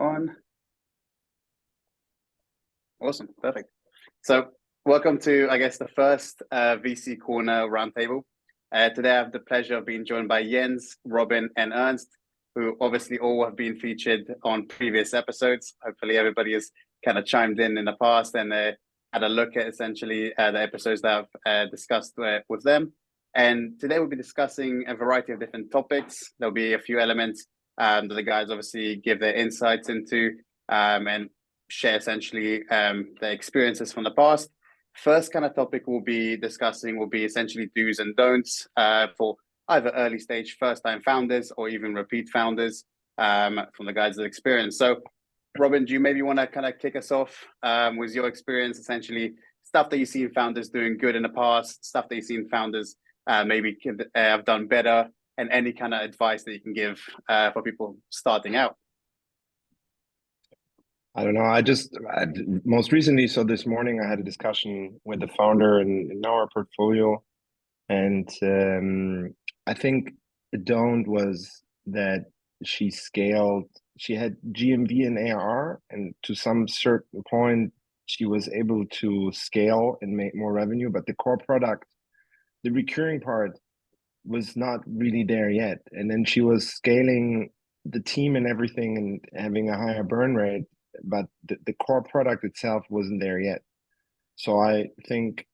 On. Awesome, perfect. So welcome to, I guess, the first VC Corner Roundtable. Today I have the pleasure of being joined by Jens, Robin, and Ernst, who obviously all have been featured on previous episodes. Hopefully everybody has kind of chimed in the past and had a look at essentially the episodes that I've discussed with them. And today we'll be discussing a variety of different topics. There'll be a few elements that the guys obviously give their insights into and share essentially their experiences from the past. First kind of topic we'll be discussing will be essentially do's and don'ts for either early stage first time founders or even repeat founders from the guys' experience. So Robin, do you maybe want to kind of kick us off with your experience, essentially stuff that you've seen founders doing good in the past, stuff that you've seen founders maybe have done better, and any kind of advice that you can give for people starting out? I don't know. I most recently, so this morning I had a discussion with the founder in our portfolio, and I think the don't was that she scaled. She had GMV and ARR, and to some certain point, she was able to scale and make more revenue. But the core product, the recurring part, was not really there yet. And then she was scaling the team and everything and having a higher burn rate, but the core product itself wasn't there yet. So I think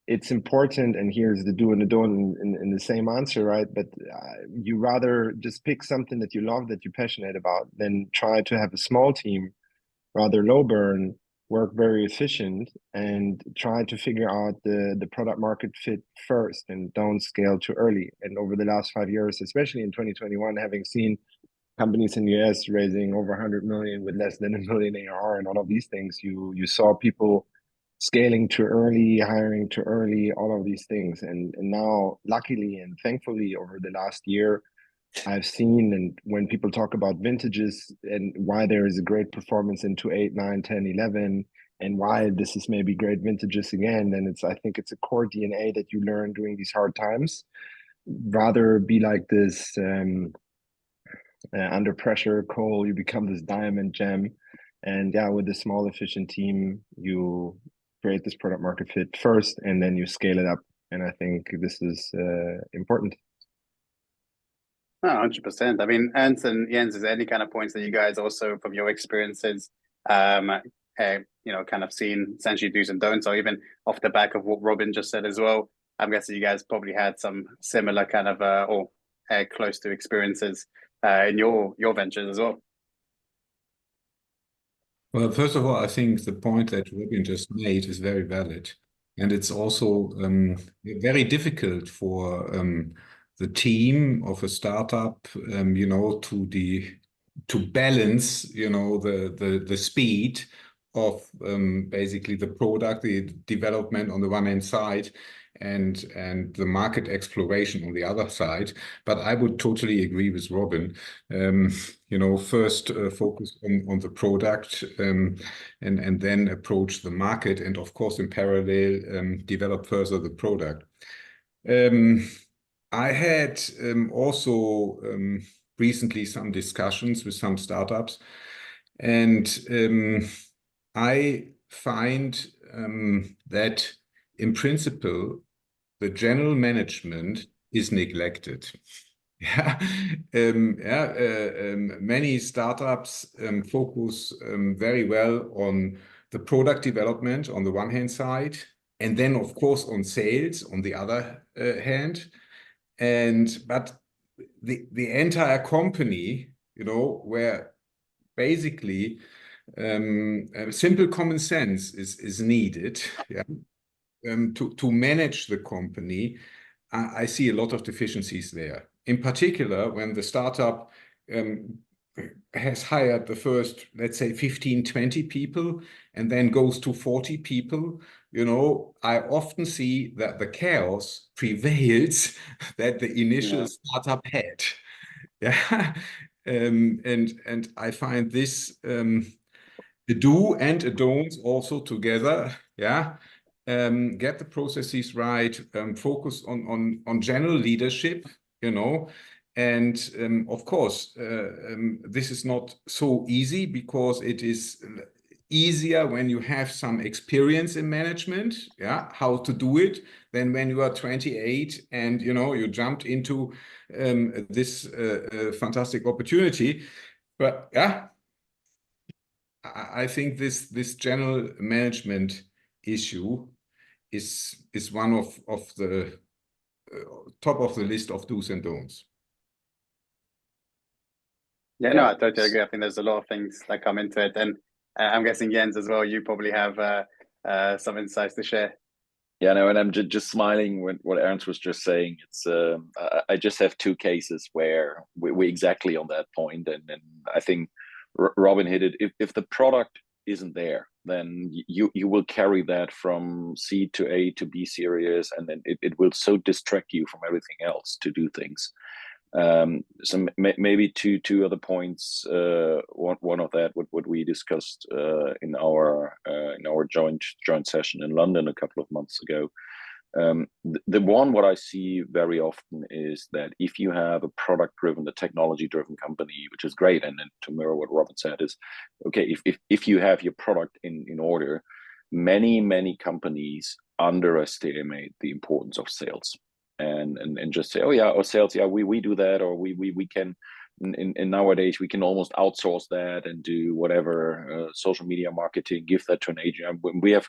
it's important, and here's the do and the don't in the same answer, right? But you rather just pick something that you love, that you're passionate about, than try to have a small team, rather low burn, work very efficient, and try to figure out the product market fit first, and don't scale too early. And over the last 5 years, especially in 2021, having seen companies in the US raising over 100 million with less than 1 million ARR and all of these things, you saw people scaling too early, hiring too early, all of these things. And now, luckily and thankfully, over the last year, I've seen, and when people talk about vintages and why there is a great performance into 8, 9, 10, 11, and why this is maybe great vintages again, then I think it's a core DNA that you learn during these hard times. Rather be like this under pressure coal, you become this diamond gem. And yeah, with a small efficient team, you create this product market fit first, and then you scale it up. And I think this is important. Oh, 100%. I mean, Ernst and Jens, is there any kind of points that you guys also, from your experiences, kind of seen essentially do's and don'ts, or even off the back of what Robin just said as well? I'm guessing you guys probably had some similar kind of or close to experiences in your ventures as well. Well, first of all, I think the point that Robin just made is very valid. And it's also very difficult for the team of a startup, to balance, the speed of basically the product, the development on the one hand side, and the market exploration on the other side. But I would totally agree with Robin. First focus on the product and then approach the market, and of course in parallel develop further the product. I had also recently some discussions with some startups, and I find that in principle the general management is neglected. Many startups focus very well on the product development on the one hand side, and then of course on sales on the other hand. But the entire company, where basically simple common sense is needed, to manage the company. I see a lot of deficiencies there. In particular, when the startup has hired the first, let's say, 15, 20 people, and then goes to 40 people, I often see that the chaos prevails that the initial startup had. Yeah. And I find this a do and a don't also together. Yeah. Get the processes right, focus on general leadership, And of course, this is not so easy, because it is easier when you have some experience in management, yeah, how to do it, than when you are 28 and you jumped into this fantastic opportunity. But yeah, I think this general management issue is one of the top of the list of do's and don'ts. Yeah, no, I totally agree. I think there's a lot of things that come into it, and I'm guessing Jens as well. You probably have some insights to share. Yeah, no, and I'm just smiling when what Ernst was just saying. It's I just have two cases where we exactly on that point, and I think Robin hit it. If the product isn't there, then you will carry that from C to A to B series, and then it will so distract you from everything else to do things. So maybe two other points. One of that what we discussed in our joint session in London a couple of months ago. The one what I see very often is that if you have a product driven, a technology driven company, which is great, and then to mirror what Robin said is, okay, if you have your product in order, many companies underestimate the importance of sales. And just say, oh yeah, or sales, yeah, we do that, or we can, and nowadays we can almost outsource that and do whatever social media marketing, give that to an agent. We have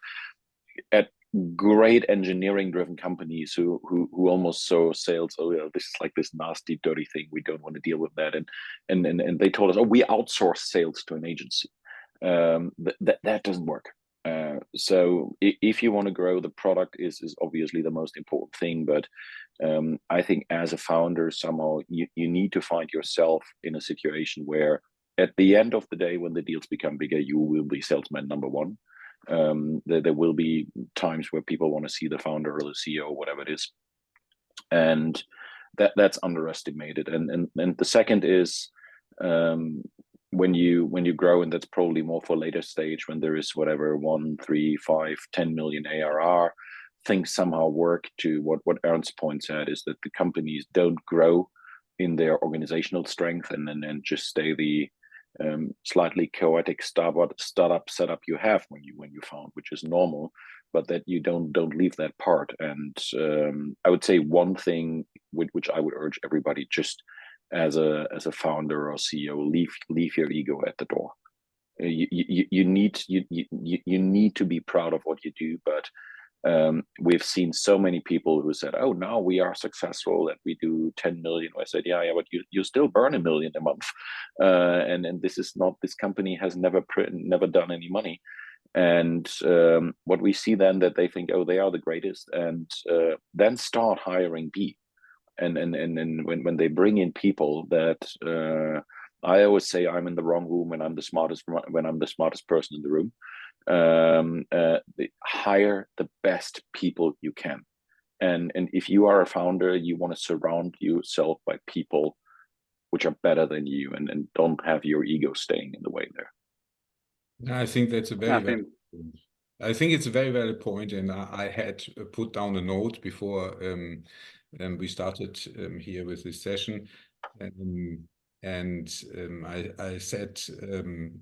at great engineering driven companies who almost saw sales, oh yeah, this is like this nasty dirty thing, we don't want to deal with that, and they told us, oh, we outsource sales to an agency. That doesn't work. So if you want to grow, the product is obviously the most important thing, but I think as a founder, somehow you need to find yourself in a situation where at the end of the day, when the deals become bigger, you will be salesman number one. There will be times where people want to see the founder or the CEO or whatever it is, and that's underestimated. And the second is when you grow, and that's probably more for later stage, when there is whatever 1, 3, 5, 10 million ARR, things somehow work. To what Ernst points out is that the companies don't grow in their organizational strength and just stay the slightly chaotic startup setup you have when you found, which is normal, but that you don't leave that part. And I would say one thing which I would urge everybody, just as a founder or CEO, leave your ego at the door. You need to be proud of what you do, but we've seen so many people who said, oh, now we are successful and we do 10 million. I said, yeah, but you still burn $1 million a month, and this company has never done any money. And what we see then, that they think, oh, they are the greatest, and then start hiring B. And when they bring in people that I always say, I'm in the wrong room when I'm the smartest person in the room. They hire the best people you can, and if you are a founder, you want to surround yourself by people which are better than you, and don't have your ego staying in the way there. I think that's a very I think it's a very valid point, and I had put down a note before we started here with this session, and I said,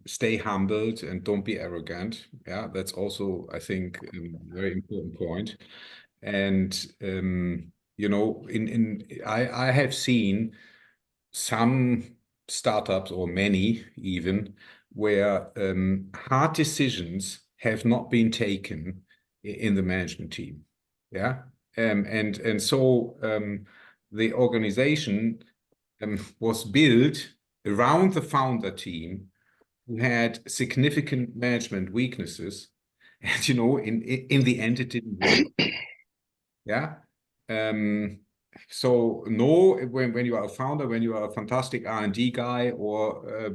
stay humbled and don't be arrogant. Yeah, that's also, I think, a very important point. And I have seen some startups, or many even, where hard decisions have not been taken in the management team. Yeah, and so the organization was built around the founder team, who had significant management weaknesses, and in the end it didn't work. Yeah. So when you are a founder, when you are a fantastic R&D guy, or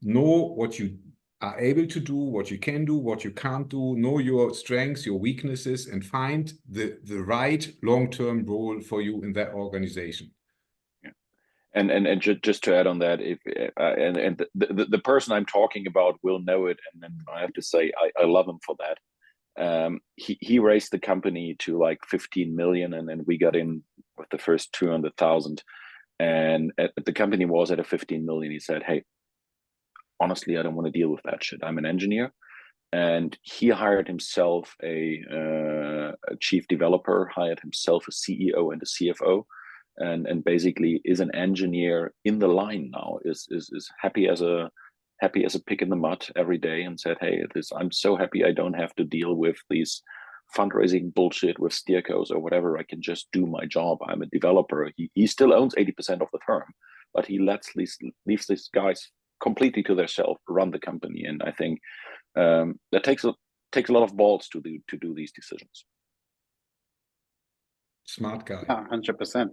know what you are able to do, what you can do, what you can't do, know your strengths, your weaknesses, and find the right long-term role for you in that organization. And just to add on that, if the person I'm talking about will know it, and then I have to say I love him for that. He raised the company to like 15 million, and then we got in with the first 200,000. And the company was at a 15 million. He said, hey, honestly, I don't want to deal with that shit. I'm an engineer. And he hired himself a chief developer, hired himself a CEO and a CFO, and basically is an engineer in the line now, is happy as a pig in the mud every day, and said, hey, I'm so happy I don't have to deal with these fundraising bullshit with steercos or whatever. I can just do my job. I'm a developer. He still owns 80% of the firm, but he leaves these guys completely to themselves, run the company. And I think that takes a lot of balls to do these decisions. Smart guy. 100%.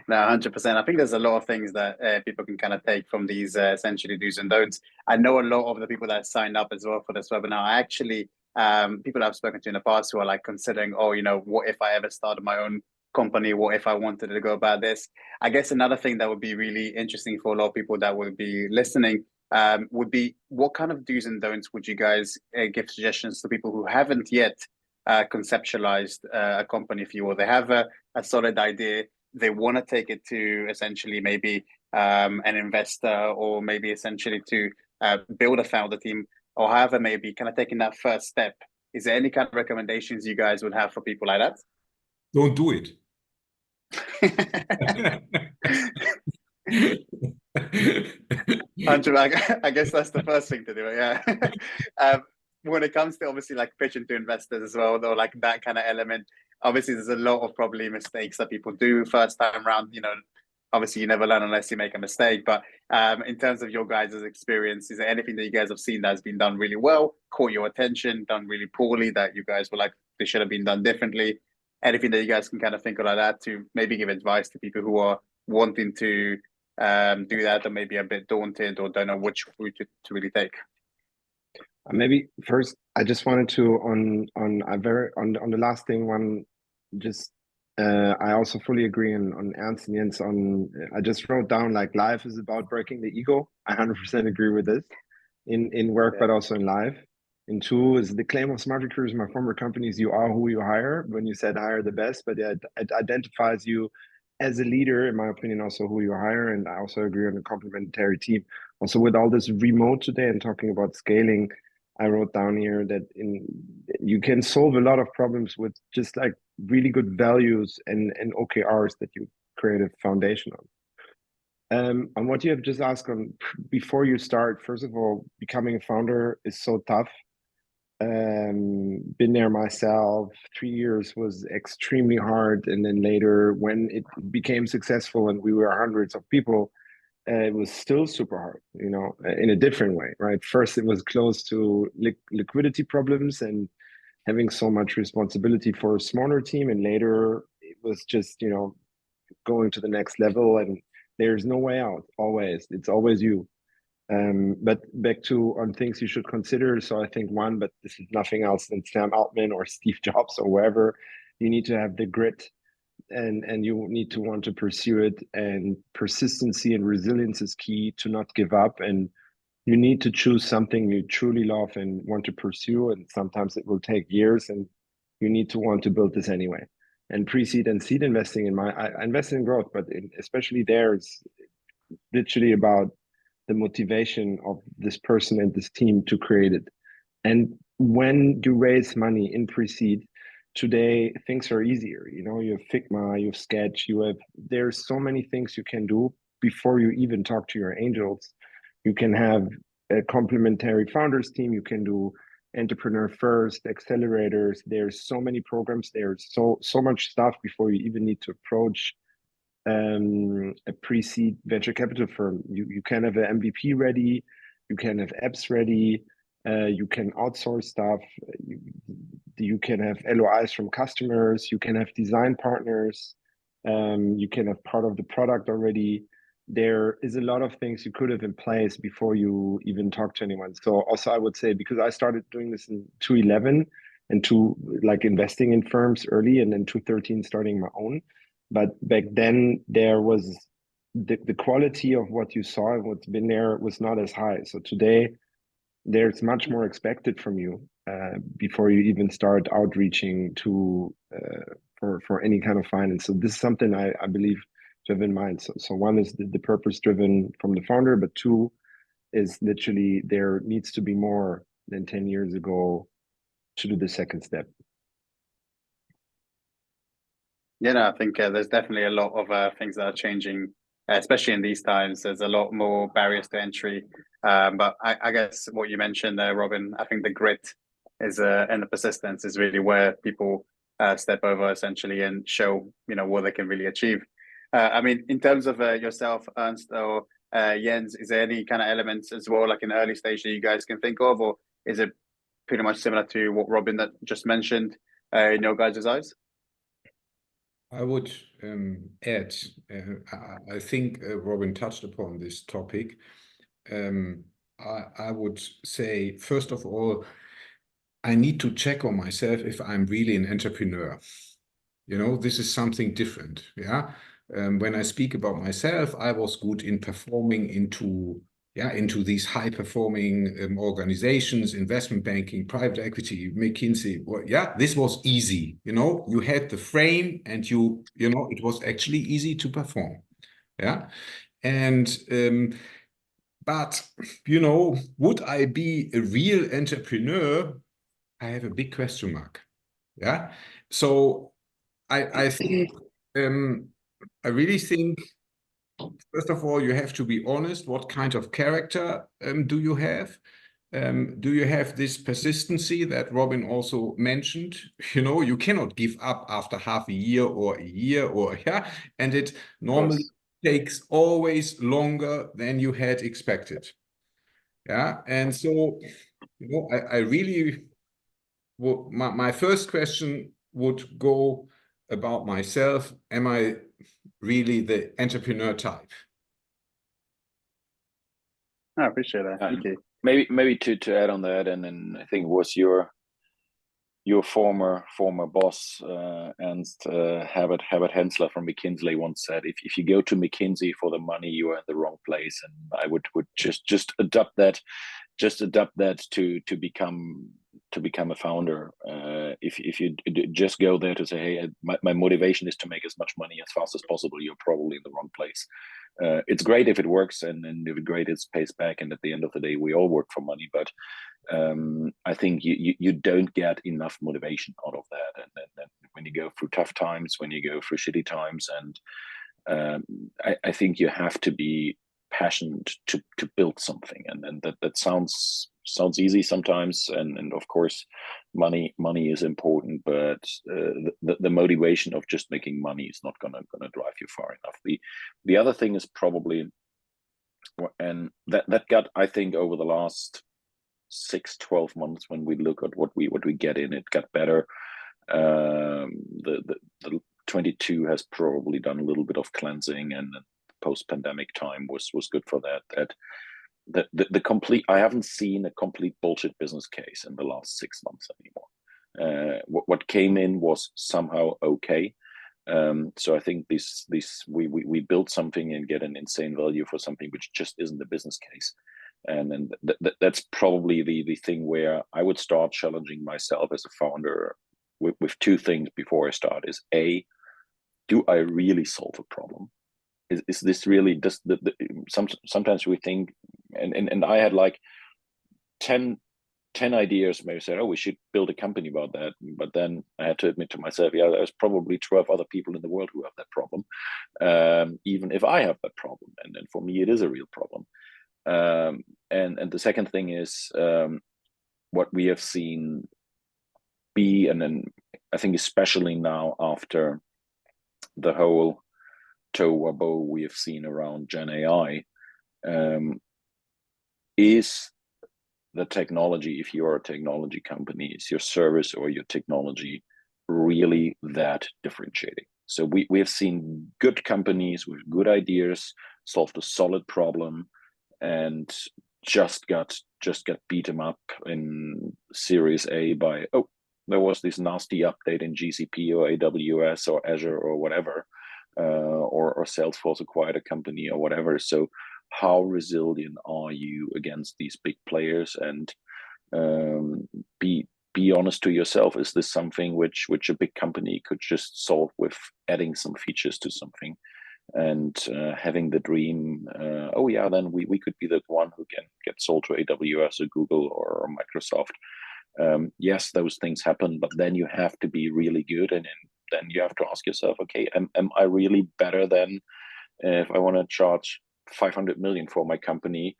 No, 100%. I think there's a lot of things that people can kind of take from these essentially do's and don'ts. I know a lot of the people that signed up as well for this webinar are actually people I've spoken to in the past who are like considering, oh, what if I ever started my own company? What if I wanted to go about this? I guess another thing that would be really interesting for a lot of people that would be listening would be, what kind of do's and don'ts would you guys give suggestions to people who haven't yet conceptualized a company, if you will? They have a solid idea. They want to take it to essentially maybe an investor, or maybe essentially to build a founder team, or however, maybe kind of taking that first step. Is there any kind of recommendations you guys would have for people like that? Don't do it. Andrew, I guess that's the first thing to do. Yeah. When it comes to obviously like pitching to investors as well, though, like that kind of element, obviously there's a lot of probably mistakes that people do first time around. Obviously you never learn unless you make a mistake. But in terms of your guys' experience, is there anything that you guys have seen that has been done really well, caught your attention, done really poorly, that you guys were like, they should have been done differently? Anything that you guys can kind of think of like that to maybe give advice to people who are wanting to do that, or maybe a bit daunted or don't know which route to really take? Maybe first, I just wanted to on the last thing, I also fully agree on Ernst and Jens I just wrote down, like, life is about breaking the ego. I 100% agree with this in work, but also in life. And two is the claim of smart recruiters in my former companies: you are who you hire. When you said hire the best, but it identifies you as a leader, in my opinion, also who you hire. And I also agree on the complementary team. Also, with all this remote today and talking about scaling, I wrote down here that you can solve a lot of problems with just like really good values and OKRs that you create a foundation on. On what you have just asked on before you start, first of all, becoming a founder is so tough. Been there myself. 3 years was extremely hard, and then later when it became successful and we were hundreds of people, it was still super hard, in a different way, right? First, it was close to liquidity problems and having so much responsibility for a smaller team. And later it was just, going to the next level, and there's no way out. It's always you. But back to on things you should consider. So I think one, but this is nothing else than Sam Altman or Steve Jobs or wherever, you need to have the grit, and you need to want to pursue it, and persistency and resilience is key to not give up. And you need to choose something you truly love and want to pursue, and sometimes it will take years, and you need to want to build this anyway. And pre-seed and seed investing, I invested in growth, but especially there, it's literally about the motivation of this person and this team to create it. And when you raise money in pre-seed, today things are easier. You have Figma, you have Sketch, there's so many things you can do before you even talk to your angels. You can have a complementary founders team, you can do entrepreneur first, accelerators. There's so many programs, there's so much stuff before you even need to approach a pre-seed venture capital firm. You can have an MVP ready, you can have apps ready, you can outsource stuff, you can have LOIs from customers, you can have design partners, you can have part of the product already. There is a lot of things you could have in place before you even talk to anyone. So also I would say, because I started doing this in 2011 and investing in firms early, and then 2013 starting my own. But back then there was the quality of what you saw and what's been there was not as high. So today there's much more expected from you before you even start outreaching to for any kind of finance. So this is something I believe driven mind. So one is the purpose driven from the founder, but two is literally there needs to be more than 10 years ago to do the second step. Yeah, no, I think there's definitely a lot of things that are changing, especially in these times. There's a lot more barriers to entry. But I guess what you mentioned there, Robin, I think the grit is and the persistence is really where people step over essentially and show, what they can really achieve. I mean, in terms of yourself, Ernst or Jens, is there any kind of elements as well, like in the early stage that you guys can think of, or is it pretty much similar to what Robin that just mentioned in your guys' eyes? I would add, I think Robin touched upon this topic. I would say, first of all, I need to check on myself if I'm really an entrepreneur. This is something different. Yeah. When I speak about myself, I was good in performing into these high-performing organizations, investment banking, private equity, McKinsey. Well, this was easy. You had the frame, and it was actually easy to perform. Yeah, and but would I be a real entrepreneur? I have a big question mark. Yeah, so I think I really think. First of all, you have to be honest. What kind of character do you have? Do you have this persistency that Robin also mentioned? You cannot give up after half a year, and it normally takes always longer than you had expected. Yeah, and so I really, my first question would go about myself. Am I really the entrepreneur type? I appreciate that. Thank you. Maybe to add on that, and then I think it was your former boss, Ernst Herbert Hensler from McKinsey once said, if you go to McKinsey for the money, you are in the wrong place. And I would just adopt that to become a founder. If you just go there to say, hey, my motivation is to make as much money as fast as possible, you're probably in the wrong place. It's great if it works, and if it's great, it pays back. And at the end of the day, we all work for money. But I think you don't get enough motivation out of that. And when you go through tough times, when you go through shitty times, and I think you have to be passionate to build something. And that sounds easy sometimes. And of course, money is important, but the motivation of just making money is not gonna drive you far enough. The other thing is probably, and that got, I think, over the last 6-12 months, when we look at what we get in, it got better. The 22 has probably done a little bit of cleansing, and post-pandemic time was good for that. The complete, I haven't seen a complete bullshit business case in the last 6 months anymore. What came in was somehow okay. So I think we built something and get an insane value for something which just isn't a business case. And then that's probably the thing where I would start challenging myself as a founder with two things before I start: is A, do I really solve a problem? Is this really just sometimes we think, and I had like 10 ideas, maybe said, oh, we should build a company about that. But then I had to admit to myself, there's probably 12 other people in the world who have that problem, even if I have that problem. And then for me, it is a real problem. And the second thing is what we have seen be, and then I think especially now after the whole tohuwabohu we have seen around Gen AI, is the technology, if you're a technology company, is your service or your technology really that differentiating? So we have seen good companies with good ideas solved a solid problem and just got beat them up in Series A by, oh, there was this nasty update in GCP or AWS or Azure or whatever, or Salesforce acquired a company or whatever. So how resilient are you against these big players? And be honest to yourself. Is this something which a big company could just solve with adding some features to something? and having the dream, oh yeah, then we could be the one who can get sold to AWS or Google or Microsoft. Yes, those things happen, but then you have to be really good, and then you have to ask yourself, okay, am I really better than if I want to charge 500 million for my company?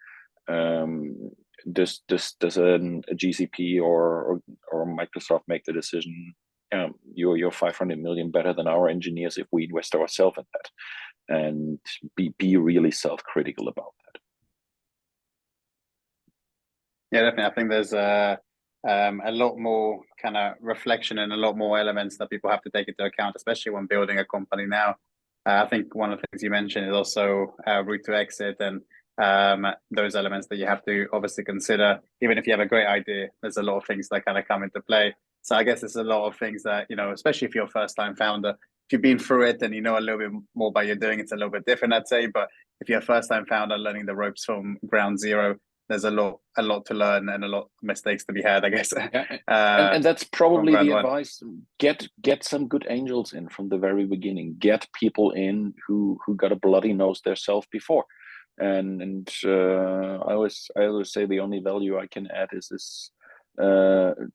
Does a GCP or Microsoft make the decision? You're 500 million better than our engineers if we invest ourselves in that, and be really self-critical about that. Yeah, definitely. I think there's a lot more kind of reflection and a lot more elements that people have to take into account, especially when building a company now. I think one of the things you mentioned is also route to exit and those elements that you have to obviously consider. Even if you have a great idea, there's a lot of things that kind of come into play. So I guess there's a lot of things that, especially if you're a first-time founder, if you've been through it and you know a little bit more about your doing, it's a little bit different, I'd say. But if you're a first-time founder learning the ropes from ground zero, there's a lot to learn and a lot of mistakes to be had, I guess. Yeah. And that's probably the advice. Get some good angels in from the very beginning. Get people in who got a bloody nose themselves before. And I always say the only value I can add is this: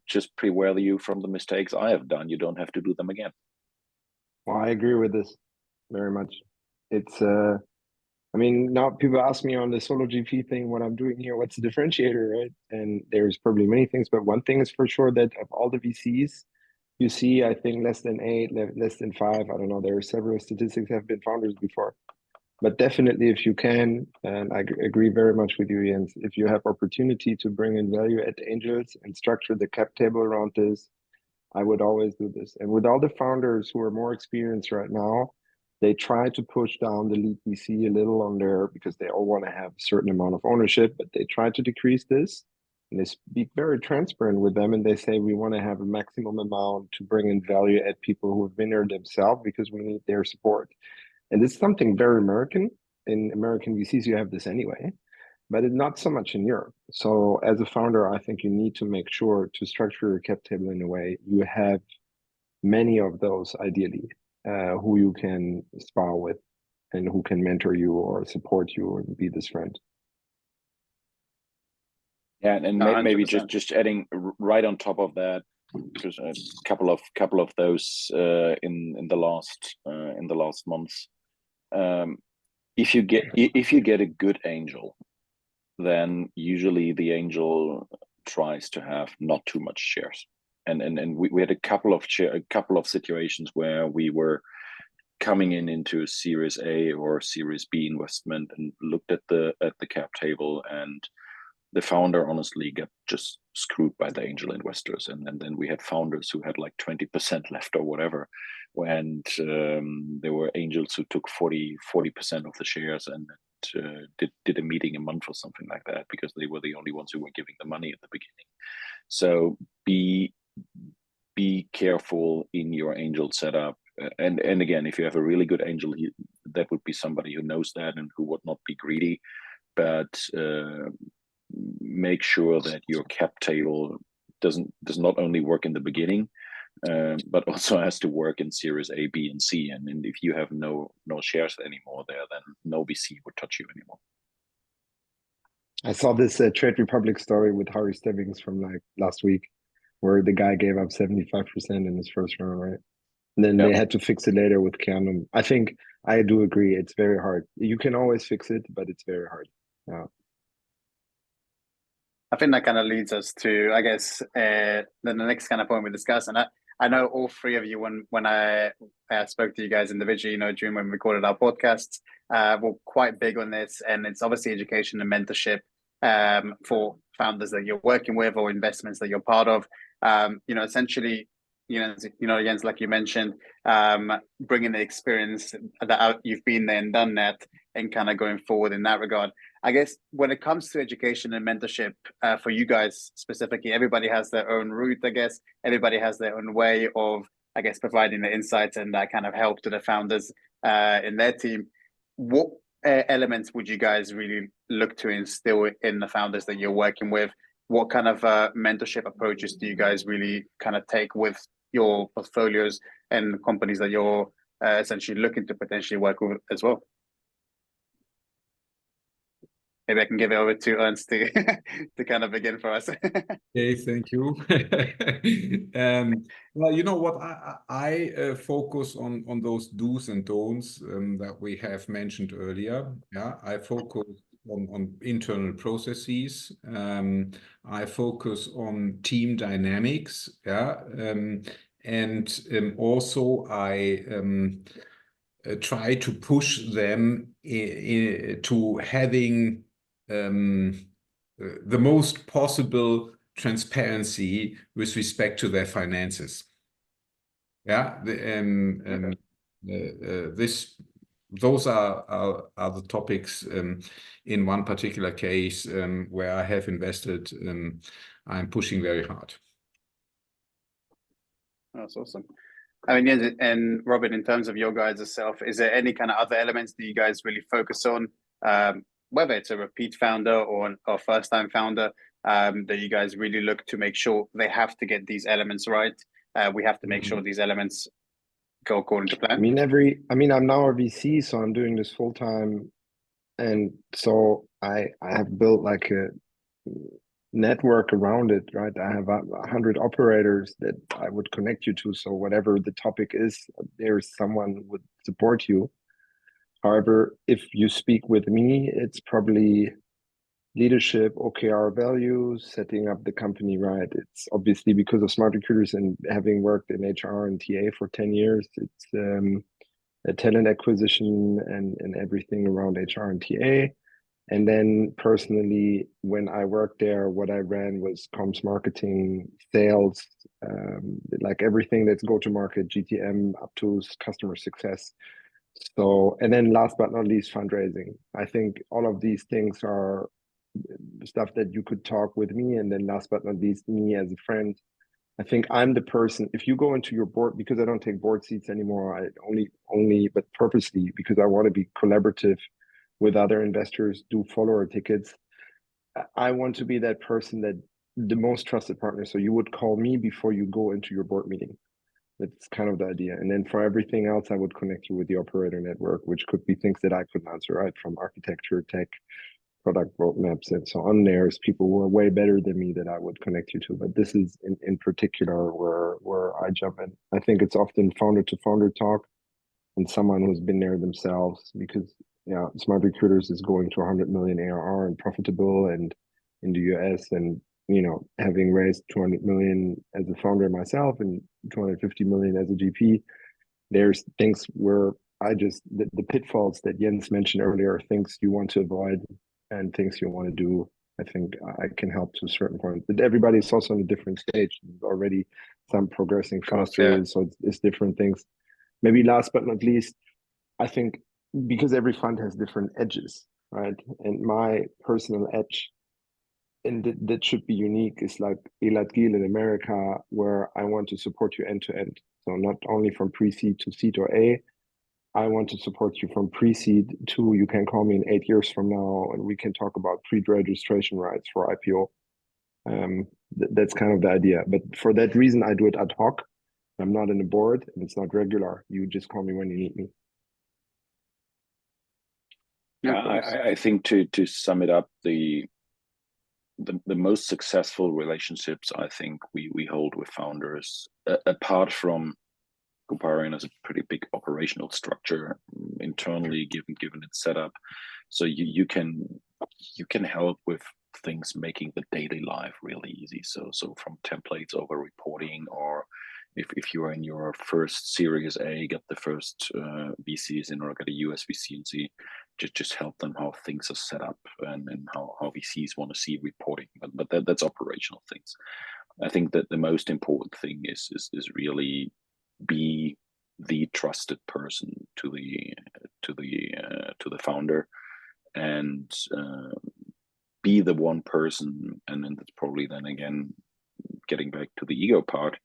just prepare you from the mistakes I have done. You don't have to do them again. Well, I agree with this very much. It's now people ask me on the solo GP thing, what I'm doing here, what's the differentiator, right? And there's probably many things, but one thing is for sure that of all the VCs you see, I think less than 8, less than 5, I don't know, there are several statistics have been founders before. But definitely if you can, and I agree very much with you, Jens, if you have opportunity to bring in value at angels and structure the cap table around this, I would always do this. And with all the founders who are more experienced right now, they try to push down the lead VC a little on there because they all want to have a certain amount of ownership, but they try to decrease this. And they speak very transparent with them and they say, we want to have a maximum amount to bring in value at people who have been there themselves because we need their support. And it's something very American. In American VCs, you have this anyway, but it's not so much in Europe. So as a founder, I think you need to make sure to structure your cap table in a way you have many of those ideally who you can spar with and who can mentor you or support you and be this friend. Yeah, and maybe just adding right on top of that, because a couple of those in the last months. If you get a good angel, then usually the angel tries to have not too much shares. And we had a couple of situations where we were coming into a Series A or Series B investment and looked at the cap table, and the founder honestly got just screwed by the angel investors. And then we had founders who had like 20% left or whatever. And there were angels who took 40% of the shares and did a meeting a month or something like that because they were the only ones who were giving the money at the beginning. So be careful in your angel setup. And again, if you have a really good angel, that would be somebody who knows that and who would not be greedy. But make sure that your cap table does not only work in the beginning, but also has to work in Series A, B, and C. And if you have no shares anymore there, then no VC would touch you anymore. I saw this Trade Republic story with Harry Stebbings from like last week, where the guy gave up 75% in his first round, right? And then they had to fix it later with Canon. I think I do agree. It's very hard. You can always fix it, but it's very hard. Yeah. I think that kind of leads us to, I guess, the next kind of point we discussed. And I know all three of you, when I spoke to you guys individually, during when we recorded our podcasts, were quite big on this. And it's obviously education and mentorship for founders that you're working with or investments that you're part of. Essentially, Jens, like you mentioned, bringing the experience that you've been there and done that and kind of going forward in that regard. I guess when it comes to education and mentorship for you guys specifically, everybody has their own route, I guess. Everybody has their own way of, I guess, providing the insights and that kind of help to the founders in their team. What elements would you guys really look to instill in the founders that you're working with? What kind of mentorship approaches do you guys really kind of take with your portfolios and companies that you're essentially looking to potentially work with as well? Maybe I can give it over to Ernst to to kind of begin for us. Okay, thank you. Well, you know what, I focus on those do's and don'ts that we have mentioned earlier. Yeah, I focus on internal processes. I focus on team dynamics. Yeah, and also I try to push them to having the most possible transparency with respect to their finances. Yeah, those are the topics in one particular case where I have invested. I'm pushing very hard. That's awesome. I mean, yeah, and Robin, in terms of your guys' self, is there any kind of other elements that you guys really focus on, whether it's a repeat founder or a first-time founder, that you guys really look to make sure they have to get these elements right? We have to make sure these elements go according to plan. I mean, I'm now a VC, so I'm doing this full time, and so I have built like a network around it, right? I have 100 operators that I would connect you to. So whatever the topic is, there's someone who would support you. However, if you speak with me, it's probably leadership, OKR values, setting up the company right. It's obviously because of Smart Recruiters and having worked in HR and TA for 10 years, it's a talent acquisition and everything around HR and TA. And then personally, when I worked there, what I ran was comms marketing, sales, like everything that's go-to-market, GTM, up to customer success. So, and then last but not least, fundraising. I think all of these things are stuff that you could talk with me. And then last but not least, me as a friend. I think I'm the person, if you go into your board, because I don't take board seats anymore, I only, but purposely, because I want to be collaborative with other investors, do follower tickets. I want to be that person, that the most trusted partner. So you would call me before you go into your board meeting. That's kind of the idea. And then for everything else, I would connect you with the operator network, which could be things that I couldn't answer, right? From architecture, tech, product roadmaps, and so on. There's people who are way better than me that I would connect you to. But this is in particular where I jump in. I think it's often founder to founder talk and someone who's been there themselves, because yeah, Smart Recruiters is going to 100 million ARR and profitable, and in the US, and you know, having raised 200 million as a founder myself and 250 million as a GP, there's things where I just the pitfalls that Jens mentioned earlier, things you want to avoid and things you want to do. I think I can help to a certain point, but everybody's also on a different stage. There's already some progressing faster, yeah. So it's different things. Maybe last but not least, I think because every fund has different edges, right? And my personal edge, and that should be unique, is like Elad Gil in America, where I want to support you end to end. So not only from pre-seed to seed or A, I want to support you from pre-seed to, you can call me in 8 years from now and we can talk about pre-registration rights for IPO. That's kind of the idea. But for that reason, I do it ad hoc. I'm not in the board and it's not regular. You just call me when you need me. Yeah, I think to sum it up, the most successful relationships I think we hold with founders, apart from Coparion as a pretty big operational structure internally, given its setup, so you can help with things making the daily life really easy. So from templates over reporting, or if you are in your first Series A, get the first VCs in, or get a US VC and see, just help them how things are set up and how VCs want to see reporting. But that's operational things. I think that the most important thing is really be the trusted person to the founder, and be the one person, and then that's probably then again getting back to the ego part,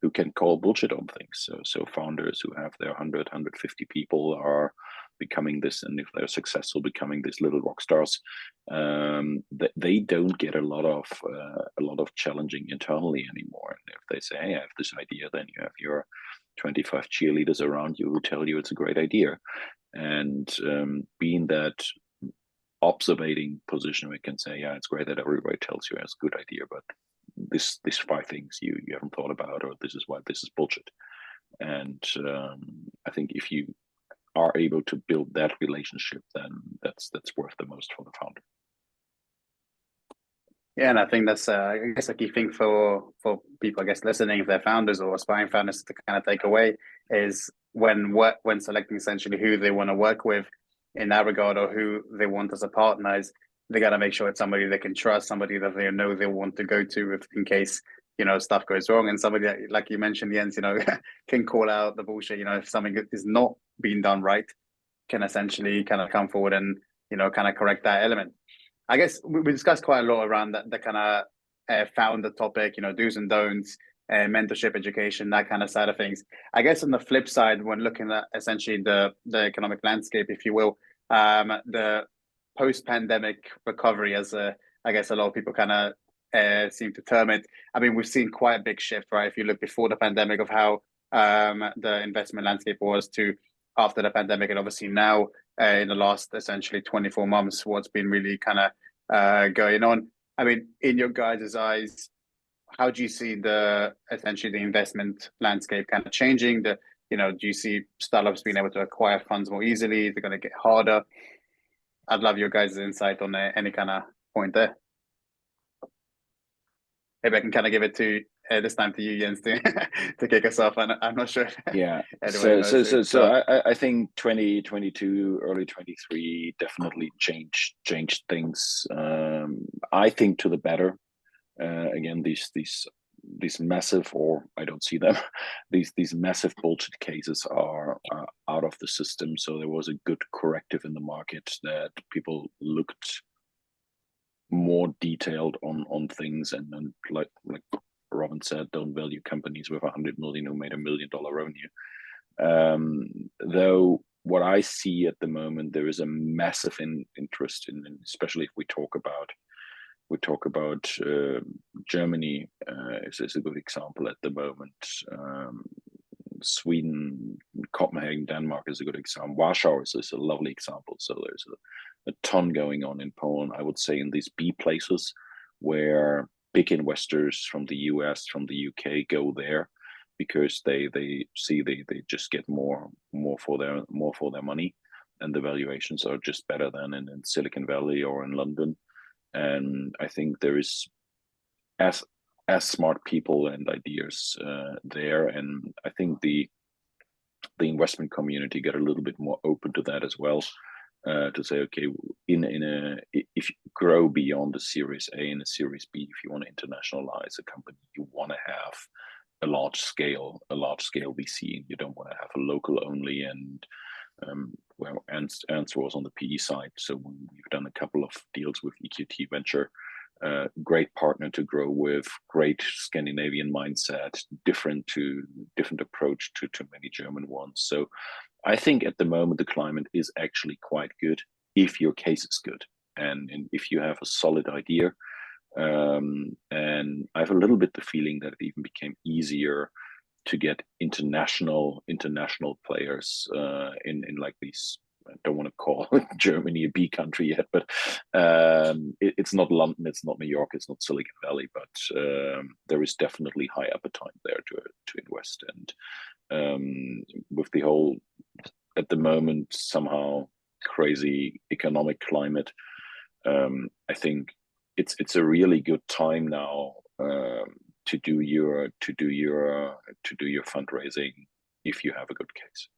who can call bullshit on things. So founders who have their 150 people are becoming this, and if they're successful, becoming these little rock stars. They don't get a lot of challenging internally anymore. And if they say, "Hey, I have this idea," then you have your 25 cheerleaders around you who tell you it's a great idea. And being that observating position, we can say, yeah, it's great that everybody tells you it's a good idea, but these 5 things you haven't thought about, or this is why this is bullshit. And I think if you are able to build that relationship, then that's worth the most for the founder. Yeah, and I think that's I guess a key thing for people, I guess, listening, if they're founders or aspiring founders, to kind of take away is when selecting essentially who they want to work with in that regard, or who they want as a partner, is they got to make sure it's somebody they can trust, somebody that they know they want to go to if in case stuff goes wrong, and somebody that, like you mentioned, Jens, can call out the bullshit. If something is not being done right, can essentially kind of come forward and kind of correct that element. I guess we discussed quite a lot around the kind of founder topic, do's and don'ts, mentorship, education, that kind of side of things. I guess on the flip side, when looking at essentially the economic landscape, if you will, the post-pandemic recovery, as I guess a lot of people kind of seem to term it. I mean, we've seen quite a big shift, right? If you look before the pandemic of how the investment landscape was to after the pandemic, and obviously now in the last essentially 24 months, what's been really kind of going on. I mean, in your guys' eyes, how do you see essentially the investment landscape kind of changing? Do you see startups being able to acquire funds more easily? Is it going to get harder? I'd love your guys' insight on any kind of point there. Maybe I can kind of give it to this time to you, Jens, to kick us off. I'm not sure. Yeah. So I think 2022, early 23 definitely changed things. I think to the better. Again, these massive, or I don't see them, these massive bullshit cases are out of the system. So there was a good corrective in the market that people looked more detailed on things, and like Robin said, don't value companies with 100 million who made $1 million revenue. Though what I see at the moment, there is a massive interest in, especially if we talk about Germany is a good example at the moment. Sweden, Copenhagen, Denmark is a good example. Warsaw is a lovely example. So there's a ton going on in Poland, I would say, in these B places where big investors from the US, from the UK go there because they see they just get more for their money, and the valuations are just better than in Silicon Valley or in London. And I think there is as smart people and ideas there, and I think the investment community got a little bit more open to that as well, to say, okay, if you grow beyond the Series A and a Series B, if you want to internationalize a company, you want to have a large scale VC, and you don't want to have a local only. And well, Ernst was on the PE side, so we've done a couple of deals with EQT Venture. Great partner to grow with, great Scandinavian mindset, different approach to many German ones. So I think at the moment the climate is actually quite good if your case is good, and if you have a solid idea. And I have a little bit the feeling that it even became easier to get international players in like these. I don't want to call Germany a B country yet, but it's not London, it's not New York, it's not Silicon Valley, but there is definitely high appetite there to invest. And with the whole, at the moment, somehow crazy economic climate, I think it's a really good time now to do your fundraising if you have a good case.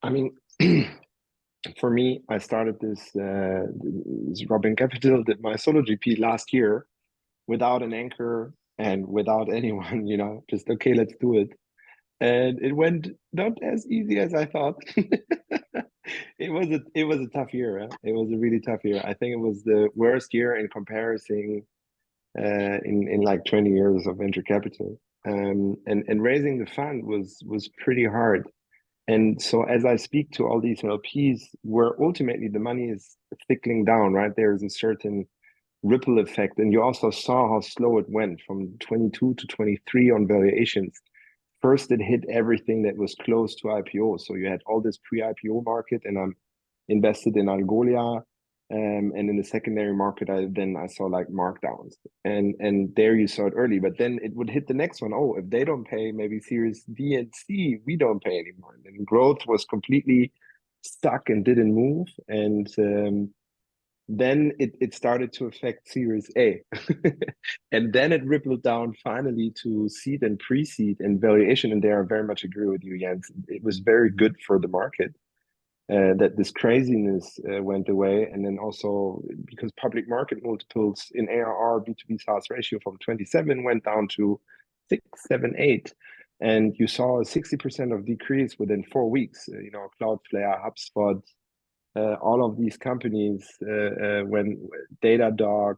I mean, for me, I started this Robin Capital, did my solo GP last year without an anchor and without anyone, just okay, let's do it. And it went not as easy as I thought. It was a tough year. It was a really tough year. I think it was the worst year in comparison in like 20 years of venture capital. And raising the fund was pretty hard. And so as I speak to all these LPs, where ultimately the money is trickling down, right? There is a certain ripple effect. And you also saw how slow it went from 22 to 23 on valuations. first it hit everything that was close to IPO. So you had all this pre-IPO market, and I'm invested in Algolia. And in the secondary market, I saw like markdowns, and there you saw it early. But then it would hit the next one. Oh, if they don't pay, maybe Series D and C, we don't pay anymore. And growth was completely stuck and didn't move. And then it started to affect Series A. And then it rippled down finally to seed and pre-seed and valuation. And there I very much agree with you, Jens. It was very good for the market that this craziness went away. And then also because public market multiples in ARR B2B SaaS ratio from 27 went down to 6, 7, 8. And you saw a 60% of decrease within 4 weeks. Cloudflare, HubSpot, all of these companies, when Datadog,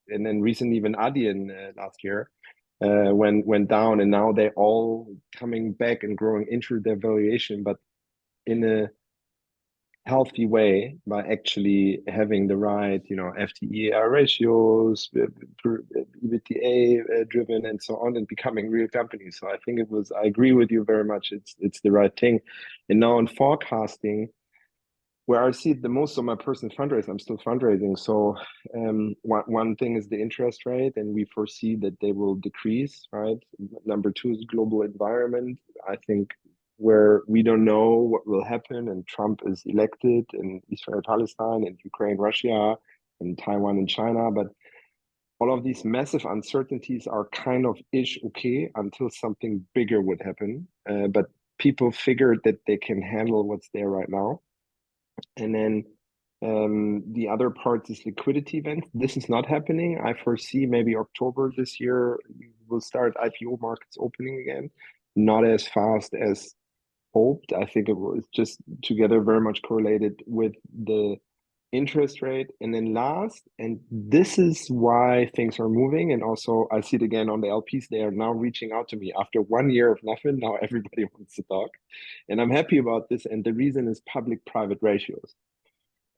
and then recently even Adyen last year, went down, and now they're all coming back and growing into their valuation, but in a healthy way by actually having the right, FTE ratios, EBITDA driven, and so on, and becoming real companies. So I think I agree with you very much. It's the right thing. And now in forecasting, where I see the most of my personal fundraising, I'm still fundraising. So one thing is the interest rate, and we foresee that they will decrease, right? Number 2 is global environment. I think where we don't know what will happen, and Trump is elected, and Israel, Palestine, and Ukraine, Russia, and Taiwan and China. But all of these massive uncertainties are kind of okay until something bigger would happen. But people figured that they can handle what's there right now. And then the other part is liquidity events. This is not happening. I foresee maybe October this year, we'll start IPO markets opening again, not as fast as hoped. I think it was just together very much correlated with the interest rate. And then last, and this is why things are moving, and also I see it again on the LPs, they are now reaching out to me after 1 year of nothing. Now everybody wants to talk, and I'm happy about this. And the reason is public-private ratios.